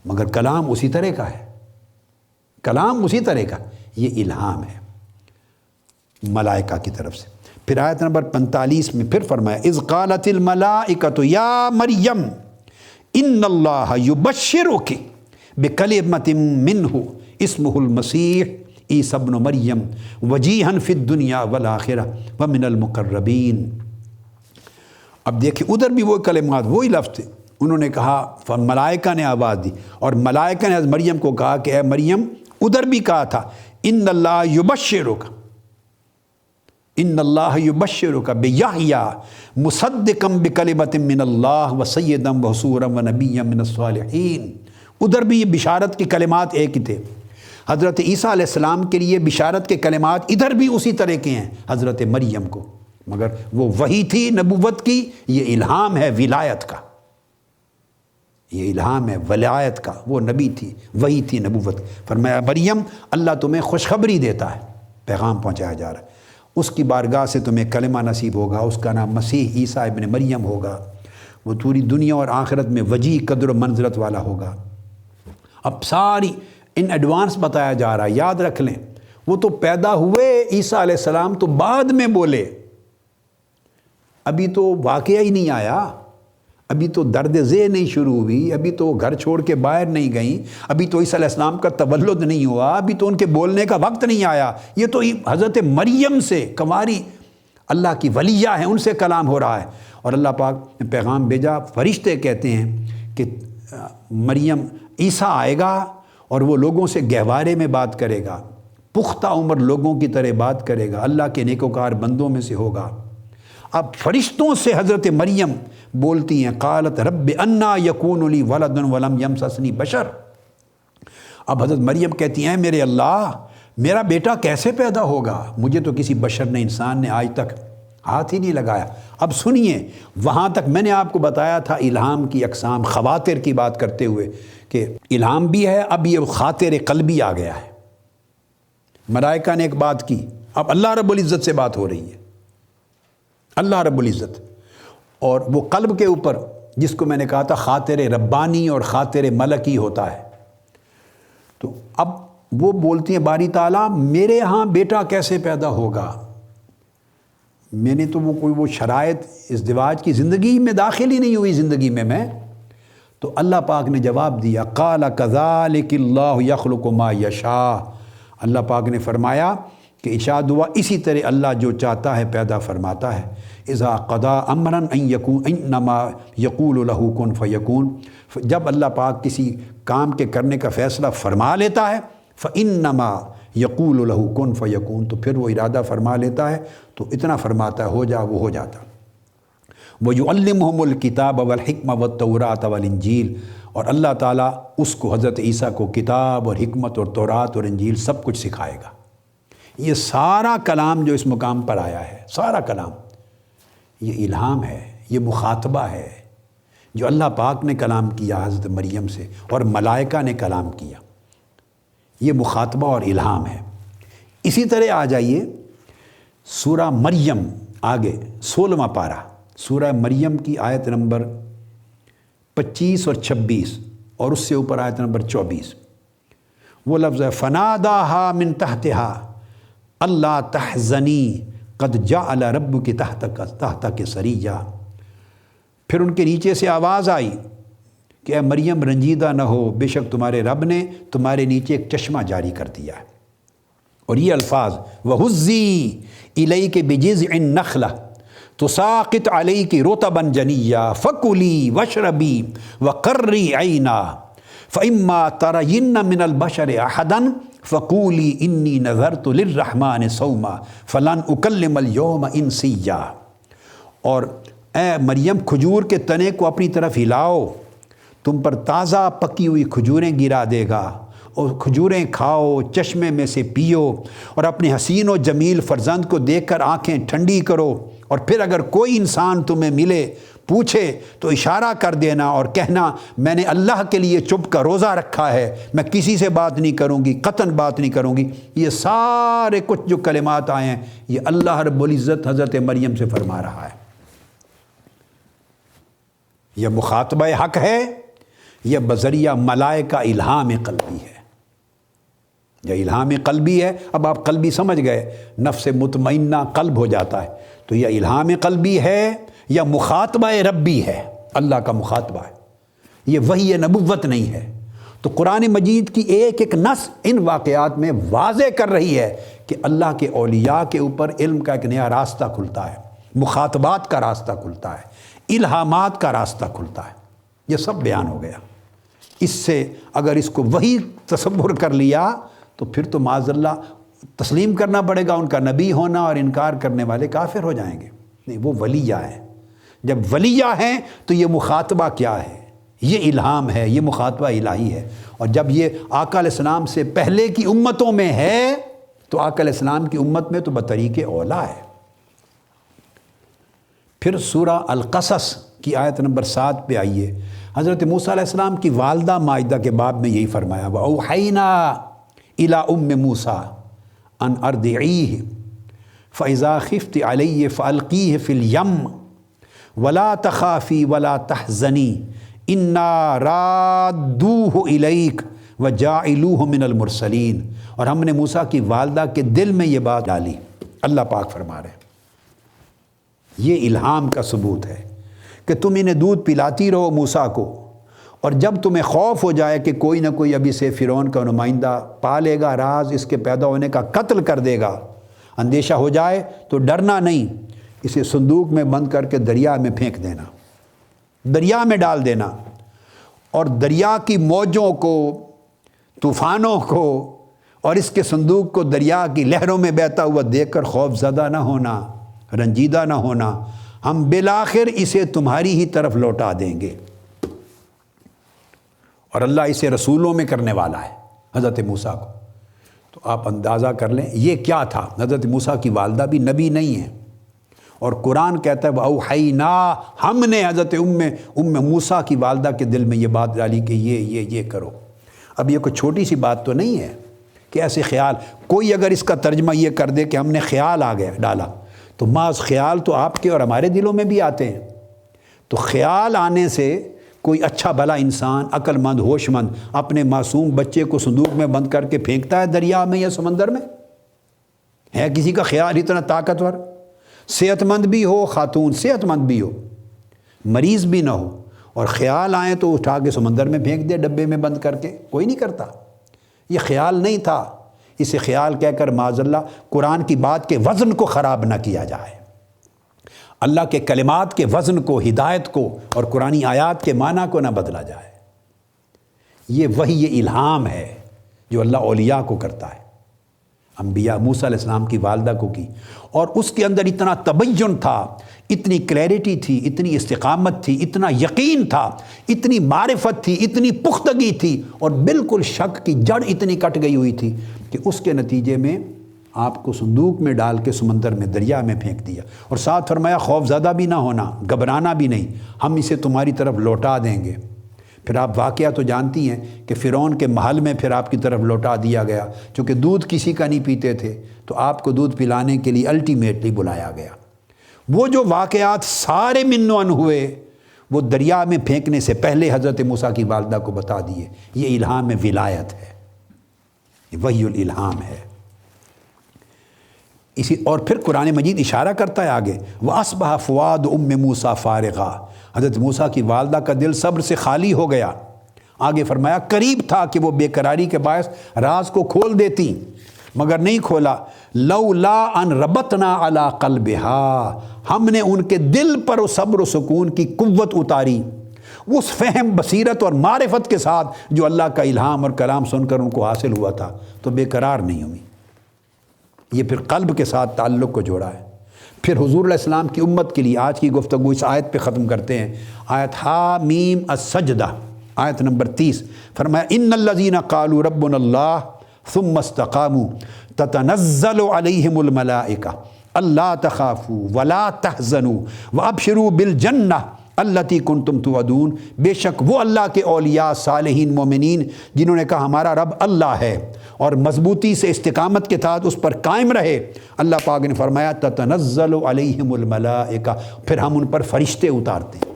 مگر کلام اسی طرح کا ہے، کلام اسی طرح کا، یہ الہام ہے ملائکہ کی طرف سے۔ پھر آیت نمبر 45 میں پھر فرمایا اذ قالت الملائکۃ یا مریم ان اللہ یبشرک بکلمۃ منہ اسمہ المسیح عیسی ابن مریم وجیہا فی الدنیا والآخرہ ومن المقربین۔ اب دیکھیں ادھر بھی وہ کلمات، وہی لفظ تھے، انہوں نے کہا، ملائکہ نے آواز دی اور ملائکہ نے حضرت مریم کو کہا کہ اے مریم، ادھر بھی کہا تھا ان اللہ یبشرک، ان اللہ یبشرک بیحییٰ مصدقا بکلمۃ من اللہ وسیدا وحصورا ونبیا من الصالحین۔ ادھر بھی یہ بشارت کے کلمات ایک ہی تھے، حضرت عیسیٰ علیہ السلام کے لیے بشارت کے کلمات ادھر بھی اسی طرح کے ہیں حضرت مریم کو، مگر وہ وحی تھی نبوت کی، یہ الہام ہے ولایت کا، یہ الہام ہے ولایت کا، وہ نبی تھی، وحی تھی نبوت۔ فرمایا مریم اللہ تمہیں خوشخبری دیتا ہے، پیغام پہنچایا جا رہا ہے، اس کی بارگاہ سے تمہیں کلمہ نصیب ہوگا، اس کا نام مسیح عیسیٰ ابن مریم ہوگا، وہ پوری دنیا اور آخرت میں وجیح قدر و منزلت والا ہوگا۔ اب ساری ان ایڈوانس بتایا جا رہا ہے، یاد رکھ لیں، وہ تو پیدا ہوئے عیسیٰ علیہ السلام تو بعد میں بولے، ابھی تو واقعہ ہی نہیں آیا، ابھی تو درد ذیل نہیں شروع ہوئی، ابھی تو گھر چھوڑ کے باہر نہیں گئیں، ابھی تو عیسیٰ علیہ السلام کا تولد نہیں ہوا، ابھی تو ان کے بولنے کا وقت نہیں آیا، یہ تو حضرت مریم سے، کنواری اللہ کی ولیہ ہیں، ان سے کلام ہو رہا ہے۔ اور اللہ پاک نے پیغام بھیجا، فرشتے کہتے ہیں کہ مریم عیسیٰ آئے گا اور وہ لوگوں سے گہوارے میں بات کرے گا، پختہ عمر لوگوں کی طرح بات کرے گا، اللہ کے نیکوکار بندوں میں سے ہوگا۔ اب فرشتوں سے حضرت مریم بولتی ہیں، قالت رب انا یکون لی ولد ولم یمسسنی بشر۔ اب حضرت مریم کہتی ہیں میرے اللہ، میرا بیٹا کیسے پیدا ہوگا، مجھے تو کسی بشر نے، انسان نے آج تک ہاتھ ہی نہیں لگایا۔ اب سنیے، وہاں تک میں نے آپ کو بتایا تھا الہام کی اقسام، خواطر کی بات کرتے ہوئے کہ الہام بھی ہے، اب یہ خاطر قلبی آ گیا ہے۔ ملائکہ نے ایک بات کی، اب اللہ رب العزت سے بات ہو رہی ہے، اللہ رب العزت، اور وہ قلب کے اوپر جس کو میں نے کہا تھا خاطر ربانی اور خاطر ملکی ہوتا ہے، تو اب وہ بولتی ہیں باری تعالیٰ میرے ہاں بیٹا کیسے پیدا ہوگا، میں نے تو وہ شرائط ازدواج کی زندگی میں داخل ہی نہیں ہوئی زندگی میں تو اللہ پاک نے جواب دیا، قال کذالک اللہ یخلق ما یشاء، اللہ پاک نے فرمایا کہ ارشاد ہوا اسی طرح اللہ جو چاہتا ہے پیدا فرماتا ہے، اذا قضا امرا ان یکون انما یقول له کن فیکون، جب اللہ پاک کسی کام کے کرنے کا فیصلہ فرما لیتا ہے فانما یقول له کن فیکون، تو پھر وہ ارادہ فرما لیتا ہے تو اتنا فرماتا ہے ہو جا، وہ ہو جاتا۔ وَيُعَلِّمُهُمُ الْكِتَابَ وَالْحِكْمَةَ وَالتَّوْرَاةَ وَالْإِنْجِيلَ، اور اللہ تعالیٰ اس کو حضرت عیسیٰ کو کتاب اور حکمت اور تورات اور انجیل سب کچھ سکھائے گا۔ یہ سارا کلام جو اس مقام پر آیا ہے، سارا کلام یہ الہام ہے، یہ مخاطبہ ہے جو اللہ پاک نے کلام کیا حضرت مریم سے اور ملائکہ نے کلام کیا، یہ مخاطبہ اور الہام ہے۔ اسی طرح آ جائیے سورہ مریم، آگے 16واں پارہ، سورہ مریم کی آیت نمبر 25 اور 26 اور اس سے اوپر آیت نمبر 24، وہ لفظ ہے فناداہا من تحتہا اللہ تحزنی قد جعل ربک تحتک سریہ، پھر ان کے نیچے سے آواز آئی کہ اے مریم رنجیدہ نہ ہو، بے شک تمہارے رب نے تمہارے نیچے ایک چشمہ جاری کر دیا ہے۔ اور یہ الفاظ وَهُزِّي إِلَيْكِ بِجِذْعِ النَّخْلَةِ تُسَاقِطْ عَلَيْكِ رُطَبًا جَنِيًّا فَكُلِي وَاشْرَبِي وَقَرِّي عَيْنًا فَإِمَّا تَرَيِنَّ مِنَ الْبَشَرِ أَحَدًا فَقُولِي إِنِّي نَذَرْتُ لِلرَّحْمَنِ صَوْمًا فَلَنْ أُكَلِّمَ الْيَوْمَ إِنْسِيًّا، اور اے مریم کھجور کے تنے کو اپنی طرف ہلاؤ، تم پر تازہ پکی ہوئی کھجوریں گرا دے گا، اور کھجوریں کھاؤ، چشمے میں سے پیو، اور اپنے حسین و جمیل فرزند کو دیکھ کر آنکھیں ٹھنڈی کرو، اور پھر اگر کوئی انسان تمہیں ملے پوچھے تو اشارہ کر دینا اور کہنا میں نے اللہ کے لیے چپ کا روزہ رکھا ہے، میں کسی سے بات نہیں کروں گی، قطعاً بات نہیں کروں گی۔ یہ سارے کچھ جو کلمات آئے ہیں یہ اللہ رب العزت حضرت مریم سے فرما رہا ہے۔ یہ مخاطبہ حق ہے، یہ بذریعہ ملائکہ الہام قلبی ہے، یہ الہام قلبی ہے۔ اب آپ قلبی سمجھ گئے، نفس مطمئنہ قلب ہو جاتا ہے، تو یہ الہام قلبی ہے یا مخاطبہ ربی ہے، اللہ کا مخاطبہ ہے، یہ وحی نبوت نہیں ہے۔ تو قرآن مجید کی ایک ایک نص ان واقعات میں واضح کر رہی ہے کہ اللہ کے اولیاء کے اوپر علم کا ایک نیا راستہ کھلتا ہے، مخاطبات کا راستہ کھلتا ہے، الہامات کا راستہ کھلتا ہے۔ یہ سب بیان ہو گیا۔ اس سے اگر اس کو وہی تصور کر لیا تو پھر تو معاذ اللہ تسلیم کرنا پڑے گا ان کا نبی ہونا، اور انکار کرنے والے کافر ہو جائیں گے۔ نہیں، وہ ولیہ ہیں۔ جب ولیہ ہیں تو یہ مخاطبہ کیا ہے؟ یہ الہام ہے، یہ مخاطبہ الہی ہے۔ اور جب یہ آقا علیہ السلام سے پہلے کی امتوں میں ہے تو آقا علیہ السلام کی امت میں تو بطریق اولا ہے۔ پھر سورہ القصص کی آیت نمبر 7 پہ آئیے۔ حضرت موسیٰ علیہ السلام کی والدہ مائدہ کے باب میں یہی فرمایا، وَأَوْحَيْنَا إِلَىٰ أُمِّ مُوسَىٰ أَنْ أَرْضِعِيهِ فَإِذَا خِفْتِ عَلَيْهِ فَأَلْقِيهِ فِي الْيَمِّ وَلَا تَخَافِي وَلَا تَحْزَنِي إِنَّا رَادُّوهُ إِلَيْكَ وَجَاعِلُوهُ مِنَ الْمُرْسَلِينَ۔ اور ہم نے موسیٰ کی والدہ کے دل میں یہ بات ڈالی۔ اللہ پاک فرما رہے ہیں یہ الہام کا ثبوت ہے کہ تم انہیں دودھ پلاتی رہو موسیٰ کو، اور جب تمہیں خوف ہو جائے کہ کوئی نہ کوئی ابھی سے فرعون کا نمائندہ پا لے گا راز اس کے پیدا ہونے کا، قتل کر دے گا، اندیشہ ہو جائے تو ڈرنا نہیں، اسے صندوق میں بند کر کے دریا میں پھینک دینا، دریا میں ڈال دینا، اور دریا کی موجوں کو، طوفانوں کو، اور اس کے صندوق کو دریا کی لہروں میں بہتا ہوا دیکھ کر خوف زدہ نہ ہونا، رنجیدہ نہ ہونا، ہم بالآخر اسے تمہاری ہی طرف لوٹا دیں گے۔ اور اللہ اسے رسولوں میں کرنے والا ہے حضرت موسیٰ کو۔ تو آپ اندازہ کر لیں یہ کیا تھا۔ حضرت موسیٰ کی والدہ بھی نبی نہیں ہے، اور قرآن کہتا ہے وَأَوْحَيْنَا، ہم نے حضرت ام موسیٰ کی والدہ کے دل میں یہ بات ڈالی کہ یہ کرو۔ اب یہ کوئی چھوٹی سی بات تو نہیں ہے کہ ایسے خیال، کوئی اگر اس کا ترجمہ یہ کر دے کہ ہم نے خیال آ گیا ڈالا، تو محض خیال تو آپ کے اور ہمارے دلوں میں بھی آتے ہیں۔ تو خیال آنے سے کوئی اچھا بھلا انسان، عقل مند، ہوش مند، اپنے معصوم بچے کو صندوق میں بند کر کے پھینکتا ہے دریا میں یا سمندر میں؟ ہے کسی کا خیال اتنا طاقتور؟ صحت مند بھی ہو، خاتون صحت مند بھی ہو، مریض بھی نہ ہو، اور خیال آئیں تو اٹھا کے سمندر میں پھینک دے ڈبے میں بند کر کے؟ کوئی نہیں کرتا۔ یہ خیال نہیں تھا، اسے خیال کہہ کر معاذ اللہ قرآن کی بات کے وزن کو خراب نہ کیا جائے، اللہ کے کلمات کے وزن کو، ہدایت کو، اور قرآنی آیات کے معنی کو نہ بدلا جائے۔ یہ وہی، یہ الہام ہے جو اللہ اولیاء کو کرتا ہے۔ انبیاء موسیٰ علیہ السلام کی والدہ کو کی، اور اس کے اندر اتنا تبین تھا، اتنی کلیئرٹی تھی، اتنی استقامت تھی، اتنا یقین تھا، اتنی معرفت تھی، اتنی پختگی تھی، اور بالکل شک کی جڑ اتنی کٹ گئی ہوئی تھی کہ اس کے نتیجے میں آپ کو صندوق میں ڈال کے سمندر میں، دریا میں پھینک دیا، اور ساتھ فرمایا خوف زدہ بھی نہ ہونا، گھبرانا بھی نہیں، ہم اسے تمہاری طرف لوٹا دیں گے۔ پھر آپ واقعہ تو جانتی ہیں کہ فرعون کے محل میں پھر آپ کی طرف لوٹا دیا گیا، چونکہ دودھ کسی کا نہیں پیتے تھے تو آپ کو دودھ پلانے کے لیے الٹیمیٹلی بلایا گیا۔ وہ جو واقعات سارے من و عن ہوئے وہ دریا میں پھینکنے سے پہلے حضرت موسیٰ کی والدہ کو بتا دیے۔ یہ الہام ولایت ہے، یہ وحی الالہام ہے۔ اور پھر قرآن مجید اشارہ کرتا ہے آگے، وَأَصْبَحَ فُؤَادُ أُمِّ مُوسَىٰ فَارِغًا، حضرت موسیٰ کی والدہ کا دل صبر سے خالی ہو گیا۔ آگے فرمایا قریب تھا کہ وہ بے قراری کے باعث راز کو کھول دیتی، مگر نہیں کھولا۔ لولا ان ربطنا علی قلبہا، ہم نے ان کے دل پر صبر و سکون کی قوت اتاری، اس فہم، بصیرت اور معرفت کے ساتھ جو اللہ کا الہام اور کلام سن کر ان کو حاصل ہوا تھا، تو بے قرار نہیں ہوئی۔ یہ پھر قلب کے ساتھ تعلق کو جوڑا ہے۔ پھر حضور علیہ السلام کی امت کے لیے آج کی گفتگو اس آیت پہ ختم کرتے ہیں۔ آیت حامیم السجدہ، آیت نمبر 30 فرمایا ان الذین قالوا ربنا اللہ ثم استقاموا تتنزل علیہم الملائکہ اللہ تخافوا ولا تحزنوا وابشروا بالجنہ التی کنتم توعدون، بے شک وہ اللہ کے اولیاء صالحین مومنین جنہوں نے کہا ہمارا رب اللہ ہے اور مضبوطی سے استقامت کے ساتھ اس پر قائم رہے، اللہ پاک نے فرمایا تتنزل علیہم الملائکہ، پھر ہم ان پر فرشتے اتارتے ہیں۔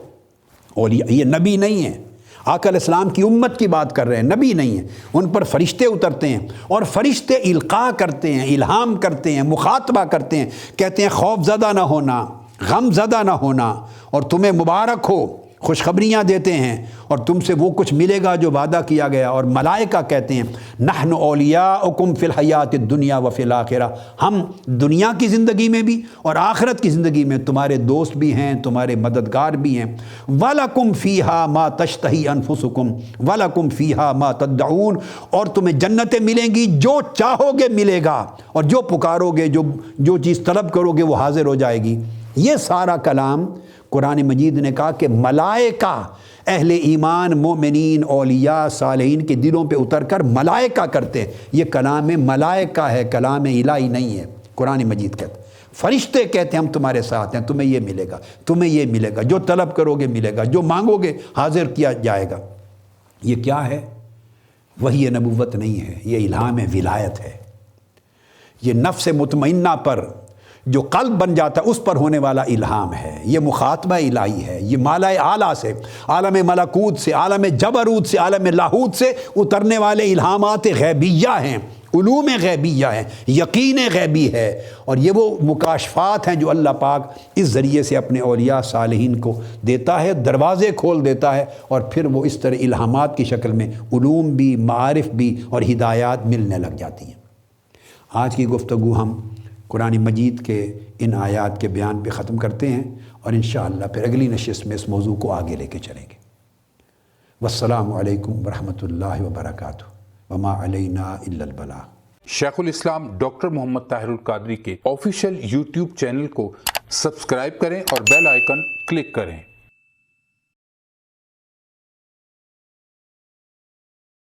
اولیاء یہ نبی نہیں ہیں، آقا علیہ السلام کی امت کی بات کر رہے ہیں، نبی نہیں ہیں، ان پر فرشتے اترتے ہیں اور فرشتے القاء کرتے ہیں، الہام کرتے ہیں، مخاطبہ کرتے ہیں، کہتے ہیں خوف زدہ نہ ہونا، غم زدہ نہ ہونا، اور تمہیں مبارک ہو، خوشخبریاں دیتے ہیں اور تم سے وہ کچھ ملے گا جو وعدہ کیا گیا۔ اور ملائکہ کہتے ہیں نحن اولیاءکم فی الحیات الدنیا وفی الآخرہ، ہم دنیا کی زندگی میں بھی اور آخرت کی زندگی میں تمہارے دوست بھی ہیں، تمہارے مددگار بھی ہیں۔ وَلَكُمْ فِيهَا مَا تَشْتَهِي أَنفُسُكُمْ وَلَكُمْ فِيهَا مَا تَدَّعُونَ، اور تمہیں جنتیں ملیں گی، جو چاہو گے ملے گا، اور جو پکارو گے، جو چیز طلب کرو گے وہ حاضر ہو جائے گی۔ یہ سارا کلام قرآن مجید نے کہا کہ ملائکہ اہل ایمان مومنین اولیاء صالحین کے دلوں پہ اتر کر ملائکہ کرتے ہیں۔ یہ کلام ملائکہ ہے، کلام الہی نہیں ہے۔ قرآن مجید کہتا ہے فرشتے کہتے ہیں ہم تمہارے ساتھ ہیں، تمہیں یہ ملے گا، تمہیں یہ ملے گا، جو طلب کرو گے ملے گا، جو مانگو گے حاضر کیا جائے گا۔ یہ کیا ہے؟ وحی نبوت نہیں ہے، یہ الہام ولایت ہے۔ یہ نفس مطمئنہ پر جو قلب بن جاتا ہے اس پر ہونے والا الہام ہے، یہ مخاطبہ الہی ہے، یہ مالا اعلیٰ سے، عالم ملکوت سے، عالم جبروت سے، عالم لاہوت سے اترنے والے الہامات غیبیہ ہیں، علوم غیبیہ ہیں، یقین غیبی ہے، اور یہ وہ مکاشفات ہیں جو اللہ پاک اس ذریعے سے اپنے اولیاء صالحین کو دیتا ہے، دروازے کھول دیتا ہے، اور پھر وہ اس طرح الہامات کی شکل میں علوم بھی، معارف بھی اور ہدایات ملنے لگ جاتی ہیں۔ آج کی گفتگو ہم قرآن مجید کے ان آیات کے بیان پہ ختم کرتے ہیں، اور انشاءاللہ پھر اگلی نشست میں اس موضوع کو آگے لے کے چلیں گے۔ والسلام علیکم ورحمۃ اللہ وبرکاتہ، وما علینا الا البلاغ۔ شیخ الاسلام ڈاکٹر محمد طاہر القادری کے آفیشیل یوٹیوب چینل کو سبسکرائب کریں اور بیل آئیکن کلک کریں۔